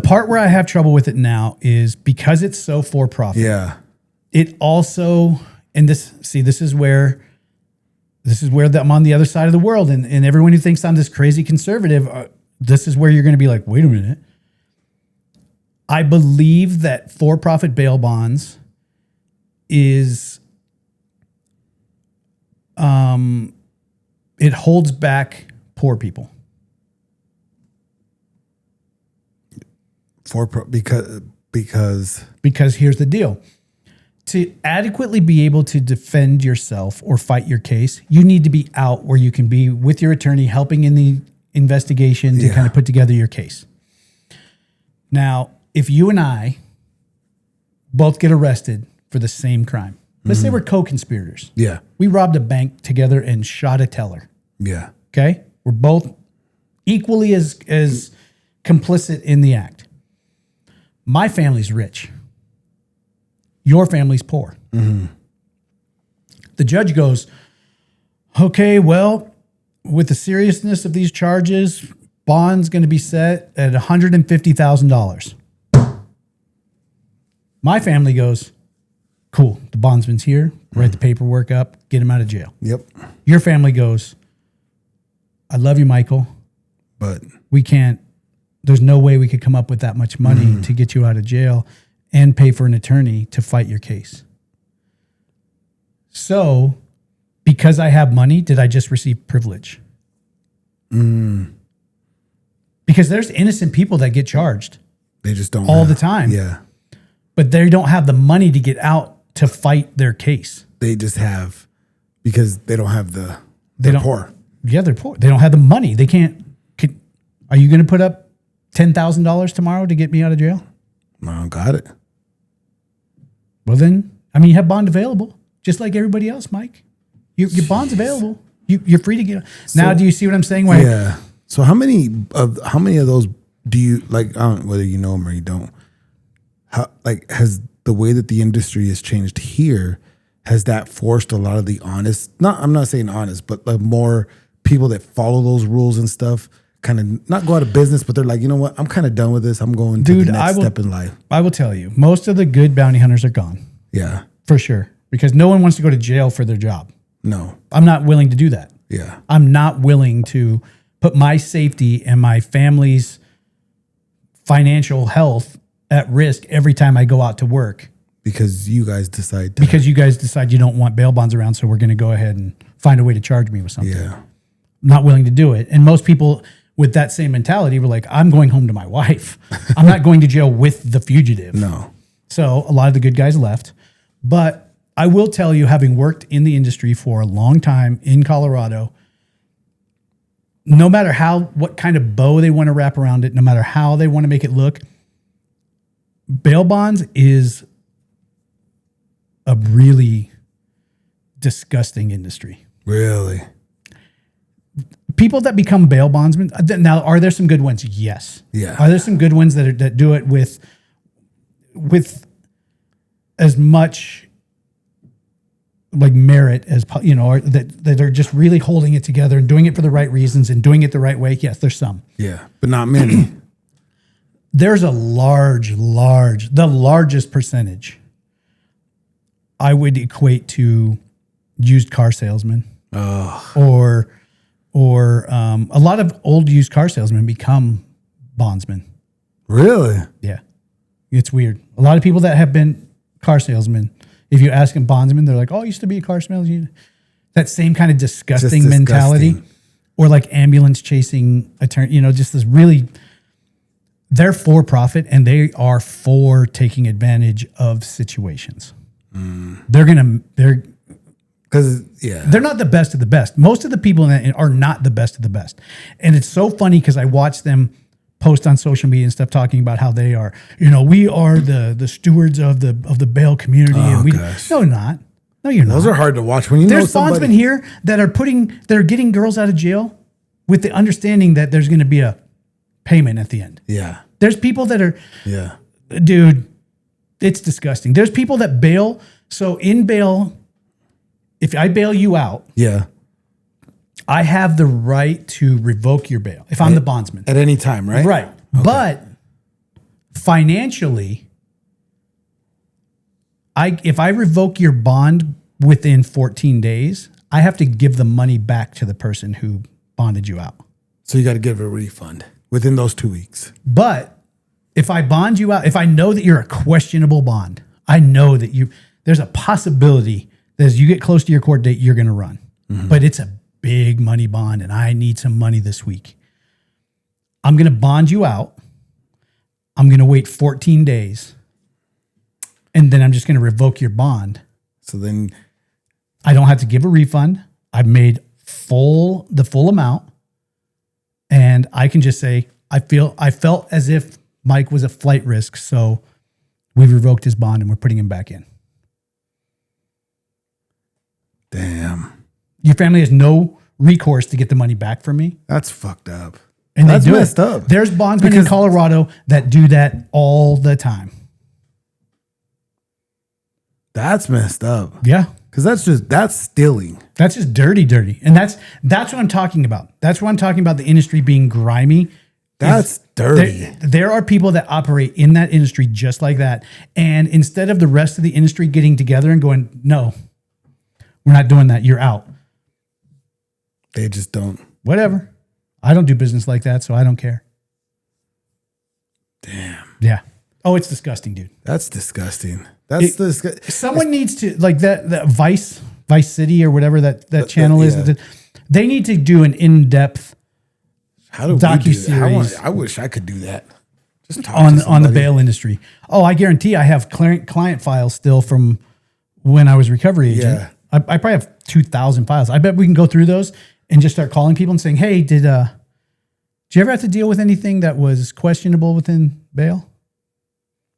part where I have trouble with it now is because it's so for profit. Yeah. It also, and this is where I'm on the other side of the world, and everyone who thinks I'm this crazy conservative, this is where you're going to be like, wait a minute. I believe that for-profit bail bonds is, it holds back poor people. Because here's the deal. To adequately be able to defend yourself or fight your case, you need to be out where you can be with your attorney helping in the investigation to kind of put together your case. Now, if you and I both get arrested for the same crime, let's say we're co-conspirators. Yeah. We robbed a bank together and shot a teller. Yeah. Okay? We're both equally as complicit in the act. My family's rich. Your family's poor. Mm-hmm. The judge goes, okay, well, with the seriousness of these charges, bond's going to be set at $150,000. My family goes, cool, the bondsman's here, write the paperwork up, get him out of jail. Yep. Your family goes, I love you, Michael, but we can't, there's no way we could come up with that much money to get you out of jail and pay for an attorney to fight your case. So, because I have money, did I just receive privilege? Because there's innocent people that get charged. They just don't all the time. Yeah. But they don't have the money to get out to fight their case. They just have, because they don't have they're poor. Yeah, they're poor. They don't have the money. They can't. Are you going to put up $10,000 tomorrow to get me out of jail? I got it. Well, then, I mean, you have bond available, just like everybody else, Mike. Your bond's available. You're free to get. Now, do you see what I'm saying? Yeah. So how many of those do you like? I don't know whether you know them or you don't. How has the way that the industry has changed here? Has that forced a lot of the honest? I'm not saying honest, but like more people that follow those rules and stuff kind of not go out of business, but they're like, you know what? I'm kind of done with this. I'm going to the next step in life. I will tell you, most of the good bounty hunters are gone. Yeah. For sure. Because no one wants to go to jail for their job. No. I'm not willing to do that. Yeah. I'm not willing to put my safety and my family's financial health at risk every time I go out to work. Because you guys decide you don't want bail bonds around, so we're going to go ahead and find a way to charge me with something. Yeah. I'm not willing to do it. And most people with that same mentality were like, I'm going home to my wife. I'm not going to jail with the fugitive. No. So a lot of the good guys left. But I will tell you, having worked in the industry for a long time in Colorado, no matter what kind of bow they want to wrap around it, no matter how they want to make it look, bail bonds is a really disgusting industry. Really? People that become bail bondsmen, now, are there some good ones? Yes. Yeah. Are there some good ones that do it with as much like merit as, or that are just really holding it together and doing it for the right reasons and doing it the right way? Yes, there's some. Yeah, but not many. There's a the largest percentage I would equate to used car salesmen. Or a lot of old used car salesmen become bondsmen. Really? Yeah. It's weird. A lot of people that have been car salesmen, if you ask them bondsmen, they're like, oh, I used to be a car salesman. That same kind of disgusting mentality. Or like ambulance chasing attorney, just this really, they're for profit and they are for taking advantage of situations. They're not the best of the best. Most of the people in that are not the best of the best. And it's so funny because I watch them post on social media and stuff talking about how they are, we are the stewards of the bail community. Oh, and gosh. No, not. No, you're not. Those are hard to watch when there's bondsmen here that are getting girls out of jail with the understanding that there's going to be a payment at the end. Yeah. There's people that are, Yeah. dude, it's disgusting. There's people that bail. So in bail, if I bail you out, Yeah. I have the right to revoke your bail if I'm the bondsman. At any time, right? Right. Okay. But financially, if I revoke your bond within 14 days, I have to give the money back to the person who bonded you out. So you got to give a refund within those 2 weeks. But if I bond you out, if I know that you're a questionable bond, I know that there's a possibility that as you get close to your court date, you're going to run. Mm-hmm. But it's a big money bond and I need some money this week. I'm going to bond you out. I'm going to wait 14 days. And then I'm just going to revoke your bond. So then I don't have to give a refund. I've made the full amount. And I can just say, I felt as if Mike was a flight risk. So we've revoked his bond and we're putting him back in. Damn. Your family has no recourse to get the money back from me. That's fucked up. And that's they do messed up. There's bondsmen in Colorado that do that all the time. That's messed up. Yeah. Because that's stealing. That's just dirty. And that's what I'm talking about. That's what I'm talking about, the industry being grimy. That's dirty. There are people that operate in that industry just like that. And instead of the rest of the industry getting together and going, no, we're not doing that. You're out. They just don't. Whatever. I don't do business like that, so I don't care. Damn. Yeah. Oh, it's disgusting, dude. That's disgusting. Someone needs to, like that Vice City or whatever that channel is. Yeah. They need to do an in-depth docuseries. I wish I could do that. Just talk on the bail industry. Oh, I guarantee I have client files still from when I was recovery agent. Yeah. I probably have 2,000 files. I bet we can go through those and just start calling people and saying, hey, did you ever have to deal with anything that was questionable within bail?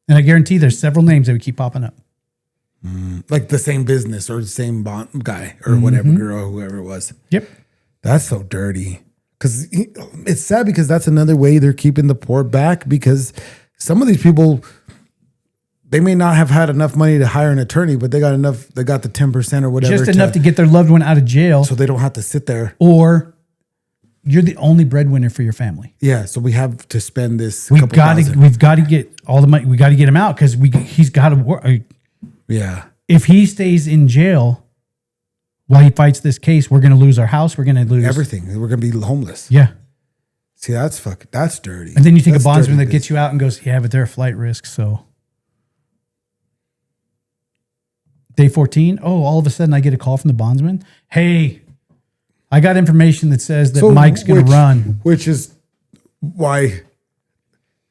And I guarantee there's several names that would keep popping up. Like the same business or the same bond guy or whatever girl or whoever it was. Yep. That's so dirty. Because it's sad because that's another way they're keeping the poor back, because some of these people, they may not have had enough money to hire an attorney, but they got the 10% or whatever. Just enough to get their loved one out of jail. So they don't have to sit there. Or you're the only breadwinner for your family. Yeah. So we have to spend this. We've got to get all the money. We got to get him out because he's got to work. Yeah. If he stays in jail while he fights this case, we're going to lose our house. We're going to lose everything. We're going to be homeless. Yeah. See, that's dirty. And then you think a bondsman that gets you out and goes, yeah, but they're a flight risk. So day 14. Oh, all of a sudden I get a call from the bondsman. Hey, I got information that says that Mike's going to run. Which is why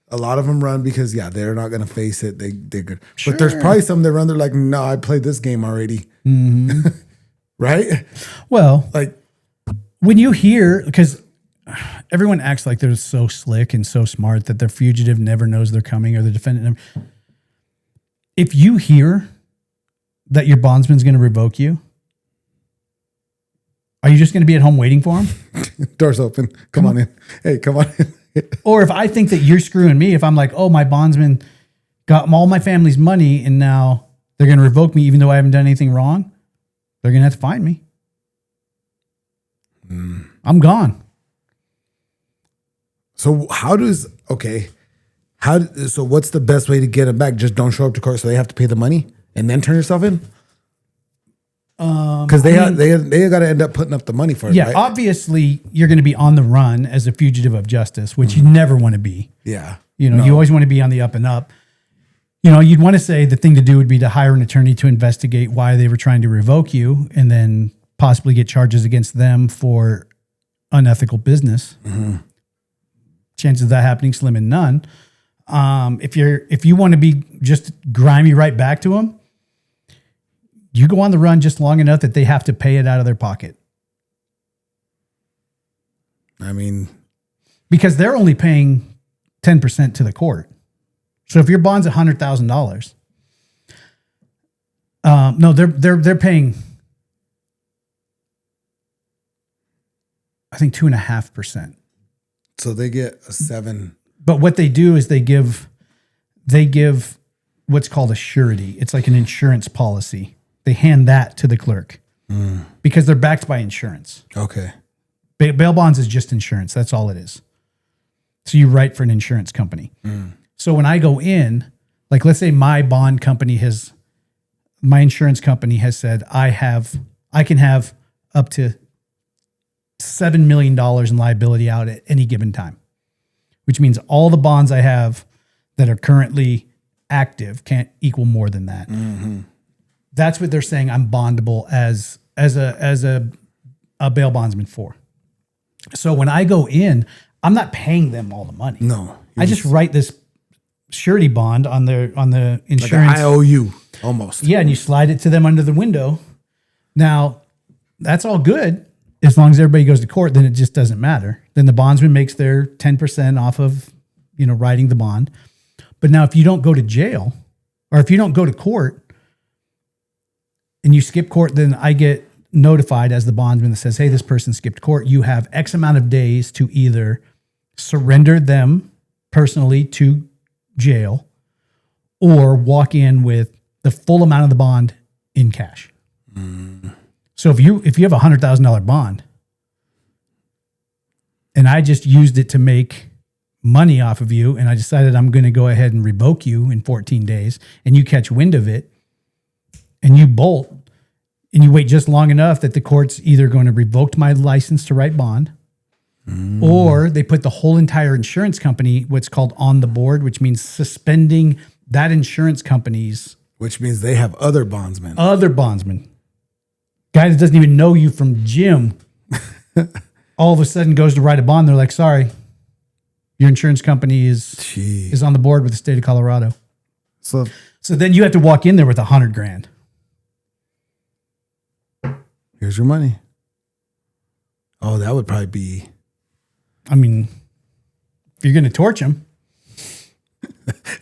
a lot of them run, because they're not going to face it. They're good. Sure. But there's probably some that run. They're like, no, I played this game already. Mm-hmm. Right? Well, like when you hear, because everyone acts like they're so slick and so smart that the fugitive never knows they're coming or the defendant. If you hear that your bondsman's going to revoke you, are you just going to be at home waiting for him? Door's open. Come on in. Hey, come on in. Or if I think that you're screwing me, if I'm like, oh, my bondsman got all my family's money and now they're going to revoke me even though I haven't done anything wrong, they're going to have to find me. I'm gone. So what's the best way to get them back? Just don't show up to court so they have to pay the money and then turn yourself in? Because they got to end up putting up the money for it. Yeah, right? Obviously you're going to be on the run as a fugitive of justice, which you never want to be. Yeah. You always want to be on the up and up. You'd want to say the thing to do would be to hire an attorney to investigate why they were trying to revoke you and then possibly get charges against them for unethical business. Mm-hmm. Chances of that happening slim and none. If you want to be just grimy right back to them, you go on the run just long enough that they have to pay it out of their pocket. I mean, because they're only paying 10% to the court. So if your bond's $100,000, no, they're paying, I think 2.5%. So they get a 7. But what they do is they give what's called a surety. It's like an insurance policy. They hand that to the clerk because they're backed by insurance. Okay. Bail bonds is just insurance. That's all it is. So you write for an insurance company. So when I go in, like let's say my insurance company has said I can have up to $7 million in liability out at any given time, which means all the bonds I have that are currently active can't equal more than that. That's what they're saying I'm bondable as a bail bondsman for. So when I go in, I'm not paying them all the money. No. I just write this surety bond on the insurance. Like an IOU almost. Yeah, and you slide it to them under the window. Now, that's all good. As long as everybody goes to court, then it just doesn't matter. Then the bondsman makes their 10% off of, writing the bond. But now if you don't go to jail or if you don't go to court and you skip court, then I get notified as the bondsman that says, hey, this person skipped court. You have X amount of days to either surrender them personally to jail or walk in with the full amount of the bond in cash. So if you have a $100,000 bond and I just used it to make money off of you and I decided I'm going to go ahead and revoke you in 14 days and you catch wind of it and you bolt and you wait just long enough that the court's either going to revoke my license to write bond or they put the whole entire insurance company, what's called on the board, which means suspending that insurance company's. Which means they have other bondsmen. Guy that doesn't even know you from Jim, all of a sudden goes to write a bond. They're like, sorry, your insurance company is on the board with the state of Colorado. So then you have to walk in there with $100,000. Here's your money. Oh, that would probably be. I mean, if you're going to torch him.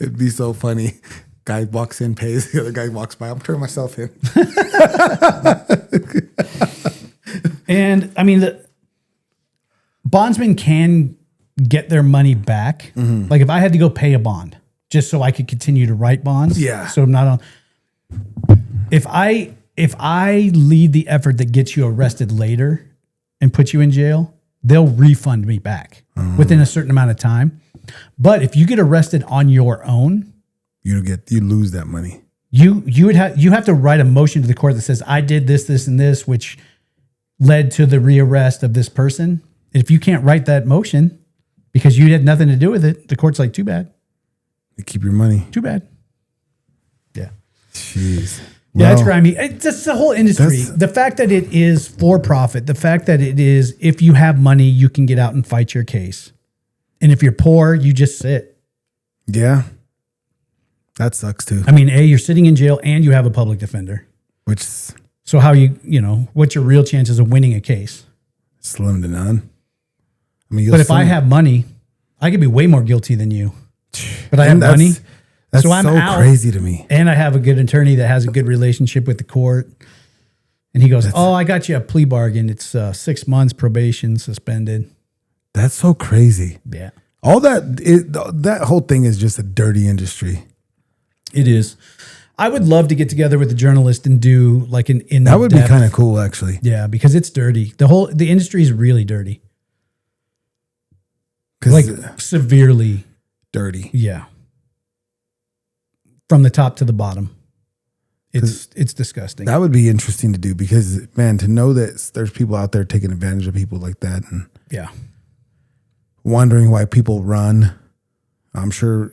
It'd be so funny. Guy walks in, pays. The other guy walks by. I'm turning myself in. And I mean, the bondsmen can get their money back. Like if I had to go pay a bond just so I could continue to write bonds. Yeah. So I'm not on. If I lead the effort that gets you arrested later and put you in jail, they'll refund me back within a certain amount of time. But if you get arrested on your own, you lose that money. You have to write a motion to the court that says I did this, this, and this, which led to the rearrest of this person. If you can't write that motion because you had nothing to do with it, the court's like, too bad. They keep your money. Too bad. Yeah. Jeez. Yeah, it's grimy. It's just the whole industry. The fact that it is for profit, the fact that it is, if you have money, you can get out and fight your case. And if you're poor, you just sit. Yeah. That sucks too. I mean, you're sitting in jail and you have a public defender. So how what's your real chances of winning a case? Slim to none. I mean, but if I have money, I could be way more guilty than you. But I have money. That's so I'm so crazy to me. And I have a good attorney that has a good relationship with the court. And he goes, I got you a plea bargain. It's 6 months probation suspended. That's so crazy. Yeah. All that whole thing is just a dirty industry. It is. I would love to get together with a journalist and do like an in-depth. That would be kind of cool, actually. Yeah, because it's dirty. The industry is really dirty. Like severely dirty. Yeah. From the top to the bottom. It's disgusting. That would be interesting to do because, man, to know that there's people out there taking advantage of people like that and yeah, wondering why people run. I'm sure,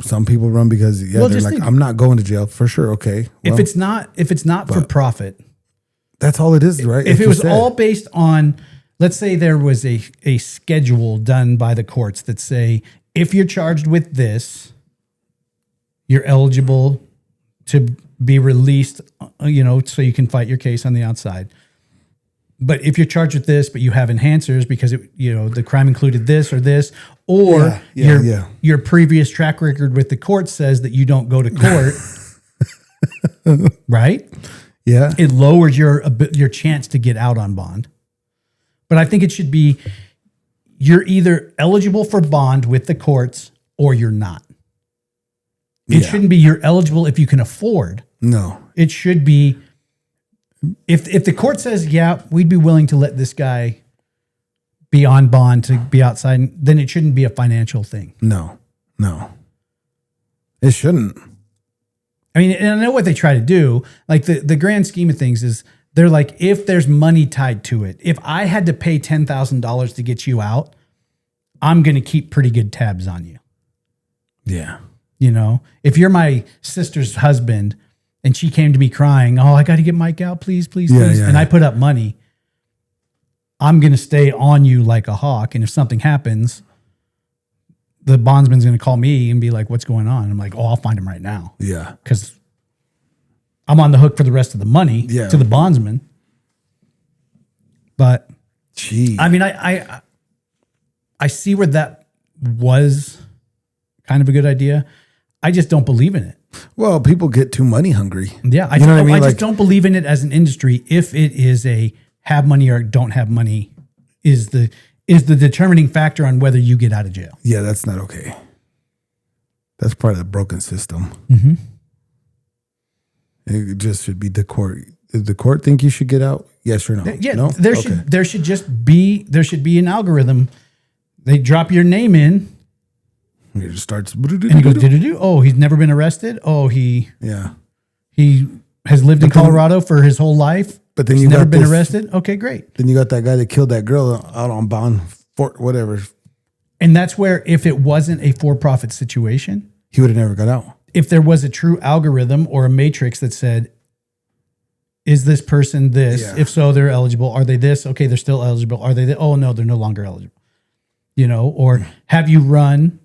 some people run because they're like, I'm not going to jail for sure. Okay. Well, if it's not for profit, that's all it is, right? If it was all based on, let's say there was a schedule done by the courts that say, if you're charged with this, you're eligible to be released, so you can fight your case on the outside. But if you're charged with this, but you have enhancers because the crime included this or this, or your previous track record with the court says that you don't go to court, right? Yeah, it lowers your chance to get out on bond. But I think it should be you're either eligible for bond with the courts or you're not. It shouldn't be you're eligible if you can afford. No. It should be if the court says, yeah, we'd be willing to let this guy be on bond to be outside, then it shouldn't be a financial thing. No. It shouldn't. I mean, and I know what they try to do. Like the grand scheme of things is they're like, if there's money tied to it, if I had to pay $10,000 to get you out, I'm going to keep pretty good tabs on you. Yeah. You know, if you're my sister's husband and she came to me crying, oh, I got to get Mike out, please. And I put up money, I'm going to stay on you like a hawk. And if something happens, the bondsman's going to call me and be like, what's going on? And I'm like, oh, I'll find him right now. Yeah. Because I'm on the hook for the rest of the money to the bondsman. But gee, I mean, I see where that was kind of a good idea. I just don't believe in it. Well, people get too money hungry. Yeah. I just don't believe in it as an industry. If it is a have money or don't have money is the determining factor on whether you get out of jail. Yeah, that's not okay. That's part of the broken system. Mm-hmm. It just should be the court. Does the court think you should get out? Yes or no? Yeah, no? there should be an algorithm. They drop your name in. It just starts. And he goes, do. Oh, he's never been arrested. Oh, he has lived in Colorado for his whole life. But then he's never been arrested. Okay, great. Then you got that guy that killed that girl out on bond for whatever. And that's where, if it wasn't a for-profit situation, he would have never got out. If there was a true algorithm or a matrix that said, is this person this? Yeah. If so, they're eligible. Are they this? Okay, they're still eligible. Are they this? Oh, no, they're no longer eligible. You know, or have you run?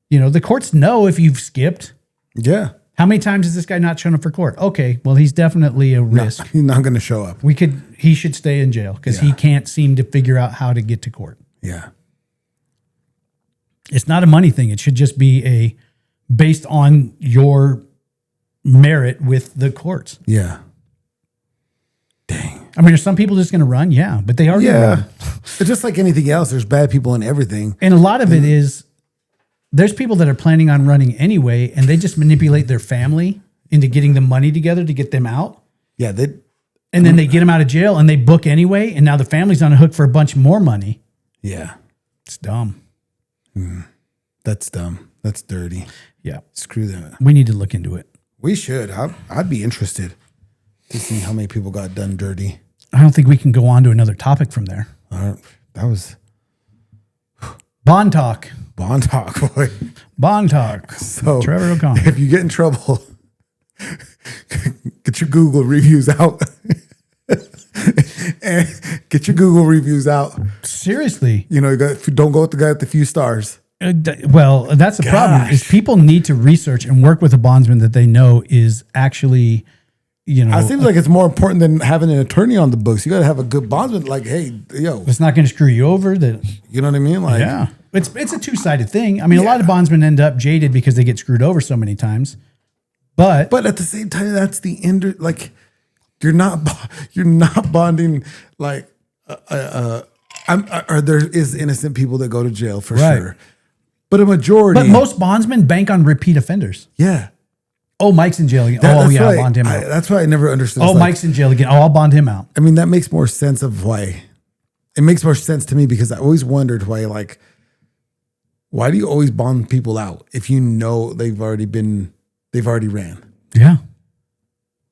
You know, the courts know if you've skipped. Yeah. How many times has this guy not shown up for court? Okay, well, he's definitely a risk. He's not going to show up. He should stay in jail because he can't seem to figure out how to get to court. Yeah. It's not a money thing. It should just be based on your merit with the courts. Yeah. Dang. I mean, are some people just going to run? Yeah, but they are going to run. It's just like anything else. There's bad people in everything. And a lot of it is, there's people that are planning on running anyway, and they just manipulate their family into getting the money together to get them out. Yeah. And then they get them out of jail and they book anyway. And now the family's on a hook for a bunch more money. Yeah. It's dumb. That's dumb. That's dirty. Yeah. Screw that. We need to look into it. We should. I'd be interested to see how many people got done dirty. I don't think we can go on to another topic from there. That was Bond talk. Bond talk, boy. Bond talk. So Trevor O'Connor. If you get in trouble, get your Google reviews out. And get your Google reviews out. Seriously. You know, don't go with the guy with the few stars. Well, that's the problem. Is people need to research and work with a bondsman that they know is actually, you know. It seems like it's more important than having an attorney on the books. You got to have a good bondsman. Like, hey, yo, it's not going to screw you over. You know what I mean? Like, yeah, it's a two-sided thing. I mean, a lot of bondsmen end up jaded because they get screwed over so many times. But at the same time, that's the end. Like, you're not bonding. Like, or there is innocent people that go to jail for sure. But a majority. But most bondsmen bank on repeat offenders. Yeah. Oh, Mike's in jail again. I'll bond him out. That's why I never understood. Oh, Mike's in jail again. Oh, I'll bond him out. I mean, that makes more sense of why. It makes more sense to me because I always wondered why do you always bond people out if you know they've already ran? Yeah.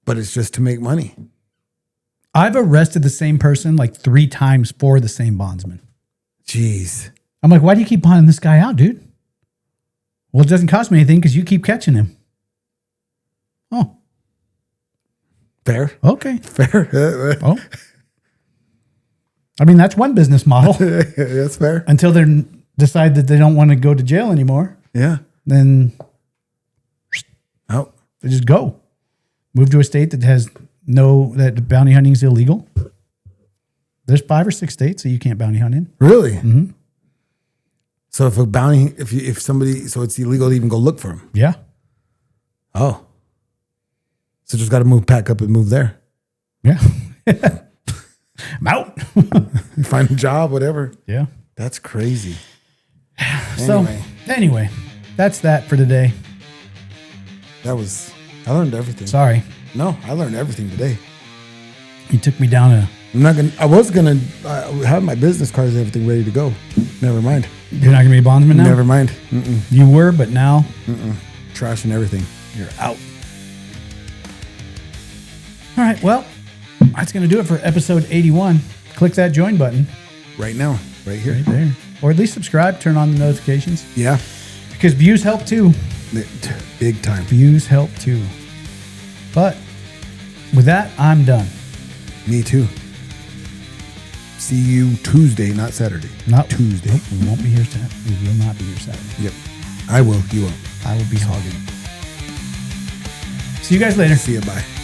But it's just to make money. I've arrested the same person like 3 times for the same bondsman. Jeez. I'm like, why do you keep bonding this guy out, dude? Well, it doesn't cost me anything because you keep catching him. Oh. Fair. Okay. Fair. Oh. I mean, that's one business model. That's fair. Until they decide that they don't want to go to jail anymore. Yeah. Then they just go. Move to a state that has that bounty hunting is illegal. There's 5 or 6 states that you can't bounty hunt in. Really? Mm-hmm. So if a bounty, if somebody, so it's illegal to even go look for him. Yeah. Oh. So just got to pack up and move there. Yeah. I'm out. Find a job, whatever. Yeah. That's crazy. So anyway, that's that for today. I learned everything. Sorry. No, I learned everything today. You took me down a... I was gonna have my business cards and everything ready to go. Never mind. You're not going to be a bondsman now? Never mind. You were, but now... Trash and everything. You're out. All right, well, that's going to do it for episode 81. Click that join button Right now. Right here. right there. Or at least subscribe, turn on the notifications. Yeah. Because views help too. Big time. Views help too. But with that, I'm done. Me too. See you Tuesday, not Saturday. Not Tuesday. Nope, we won't be here Saturday. We will not be here Saturday. Yep. I will. You won't. I will be hogging. See you guys later. See you. Bye.